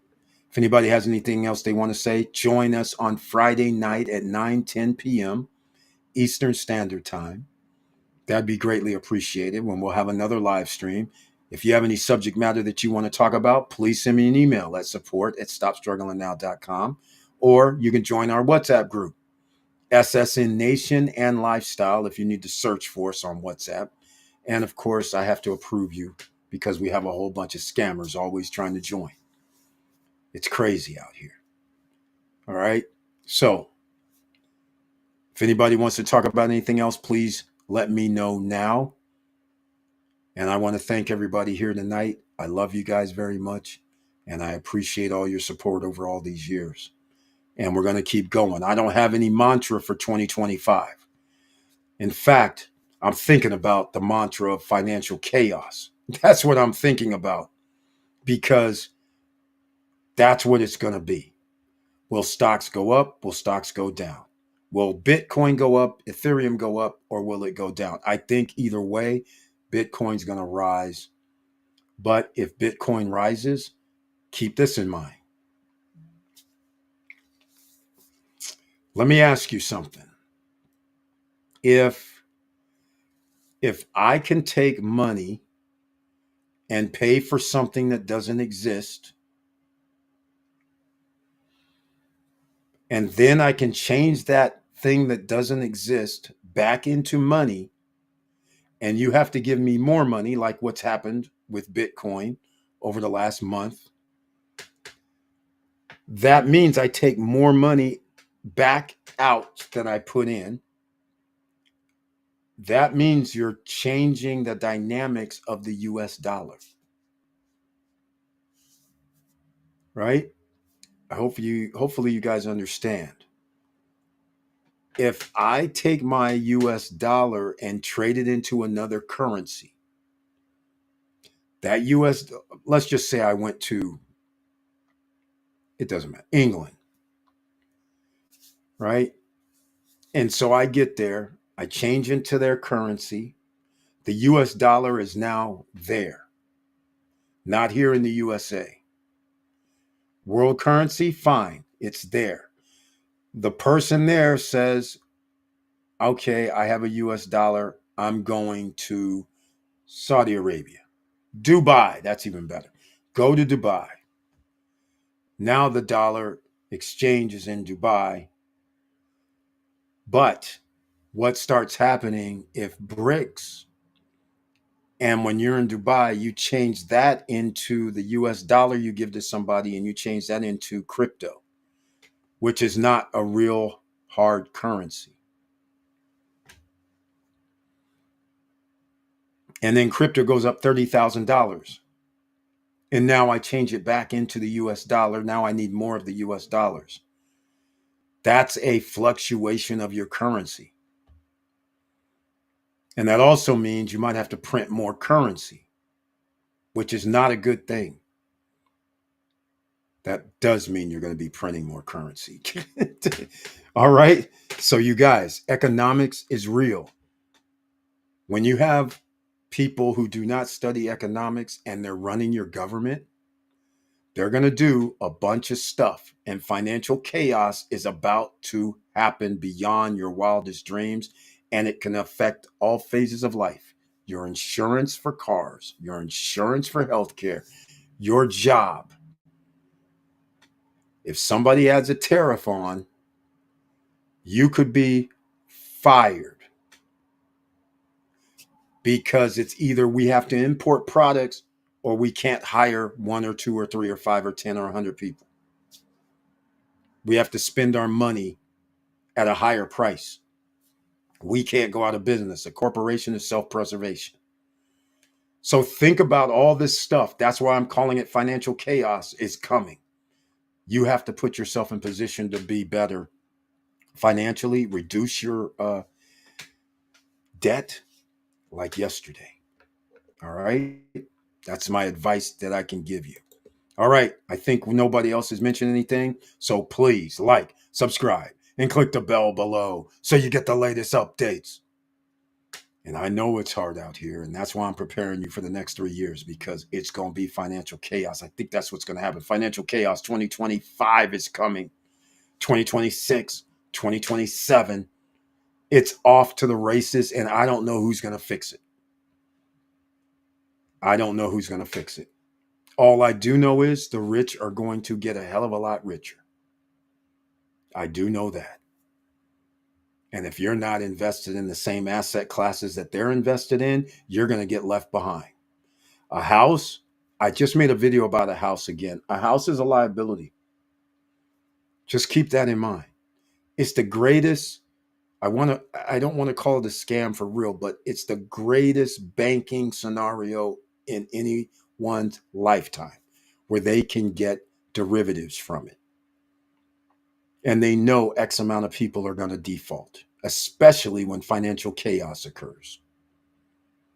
If anybody has anything else they want to say, join us on Friday night at 9:10 p.m. Eastern Standard Time. That'd be greatly appreciated when we'll have another live stream. If you have any subject matter that you want to talk about, please send me an email at support@stopstrugglingnow.com, or you can join our WhatsApp group, SSN Nation and Lifestyle, if you need to search for us on WhatsApp. And of course, I have to approve you because we have a whole bunch of scammers always trying to join. It's crazy out here. All right. So if anybody wants to talk about anything else, please let me know now. And I want to thank everybody here tonight. I love you guys very much. And I appreciate all your support over all these years. And we're going to keep going. I don't have any mantra for 2025. In fact, I'm thinking about the mantra of financial chaos. That's what I'm thinking about, because that's what it's going to be. Will stocks go up? Will stocks go down? Will Bitcoin go up, Ethereum go up, or will it go down? I think either way, Bitcoin's going to rise. But if Bitcoin rises, keep this in mind. Let me ask you something. If I can take money and pay for something that doesn't exist, and then I can change that thing that doesn't exist back into money, and you have to give me more money, like what's happened with Bitcoin over the last month, that means I take more money back out than I put in. That means you're changing the dynamics of the US dollar. Right? Hopefully you guys understand. If I take my US dollar and trade it into another currency, that let's just say I went to, it doesn't matter, England, right? And so I get there, I change into their currency. The US dollar is now there, not here in the USA. World currency, fine, it's there. The person there says, okay, I have a US dollar, I'm going to Saudi Arabia. Dubai, that's even better. Go to Dubai. Now the dollar exchange is in Dubai. But what starts happening if BRICS, and when you're in Dubai, you change that into the US dollar you give to somebody, and you change that into crypto, which is not a real hard currency. And then crypto goes up $30,000. And now I change it back into the US dollar. Now I need more of the US dollars. That's a fluctuation of your currency. And that also means you might have to print more currency, which is not a good thing. That does mean you're going to be printing more currency. All right. So you guys, economics is real. When you have people who do not study economics and they're running your government, they're going to do a bunch of stuff, and financial chaos is about to happen beyond your wildest dreams, and it can affect all phases of life. Your insurance for cars, your insurance for healthcare, your job. If somebody adds a tariff on, you could be fired, because it's either we have to import products or we can't hire 1 or 2 or 3 or 5 or 10 or 100 people. We have to spend our money at a higher price. We can't go out of business. A corporation is self-preservation. So think about all this stuff. That's why I'm calling it financial chaos is coming. You have to put yourself in position to be better financially, reduce your debt like yesterday. All right. That's my advice that I can give you. All right. I think nobody else has mentioned anything. So please like, subscribe, and click the bell below so you get the latest updates. And I know it's hard out here. And that's why I'm preparing you for the next 3 years, because it's going to be financial chaos. I think that's what's going to happen. Financial chaos 2025 is coming. 2026, 2027. It's off to the races. And I don't know who's going to fix it. I don't know who's going to fix it. All I do know is the rich are going to get a hell of a lot richer. I do know that. And if you're not invested in the same asset classes that they're invested in, you're going to get left behind. A house, I just made a video about a house again. A house is a liability. Just keep that in mind. It's the greatest, I don't want to call it a scam for real, but it's the greatest banking scenario in anyone's lifetime where they can get derivatives from it. And they know X amount of people are going to default, especially when financial chaos occurs.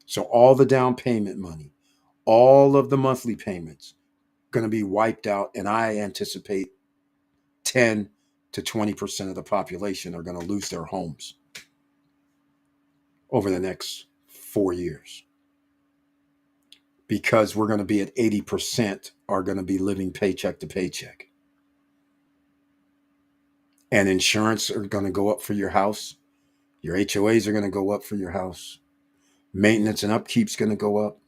So all the down payment money, all of the monthly payments going to be wiped out. And I anticipate 10 to 20% of the population are going to lose their homes over the next 4 years. Because we're going to be at 80% are going to be living paycheck to paycheck. And insurance are going to go up for your house. Your HOAs are going to go up for your house. Maintenance and upkeep's going to go up.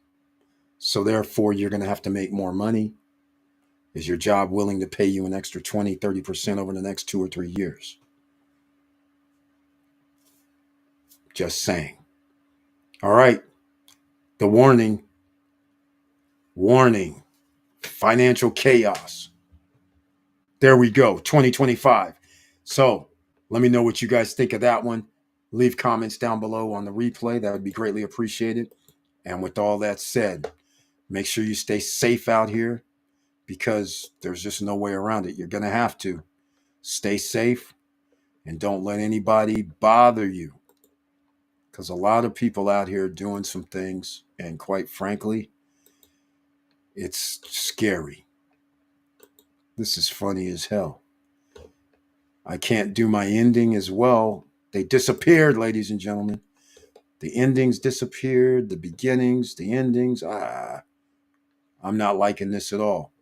So therefore, you're going to have to make more money. Is your job willing to pay you an extra 20, 30% over the next 2 or 3 years? Just saying. All right. The warning. Warning. Financial chaos. There we go. 2025. So let me know what you guys think of that one. Leave comments down below on the replay. That would be greatly appreciated. And with all that said, make sure you stay safe out here, because there's just no way around it. You're going to have to stay safe and don't let anybody bother you, because a lot of people out here are doing some things, and quite frankly, it's scary. This is funny as hell. I can't do my ending as well. They disappeared, ladies and gentlemen. The endings disappeared, the beginnings, the endings. I'm not liking this at all.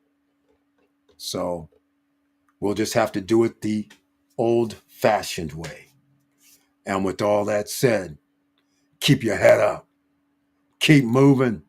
So we'll just have to do it the old-fashioned way. And with all that said, keep your head up. Keep moving.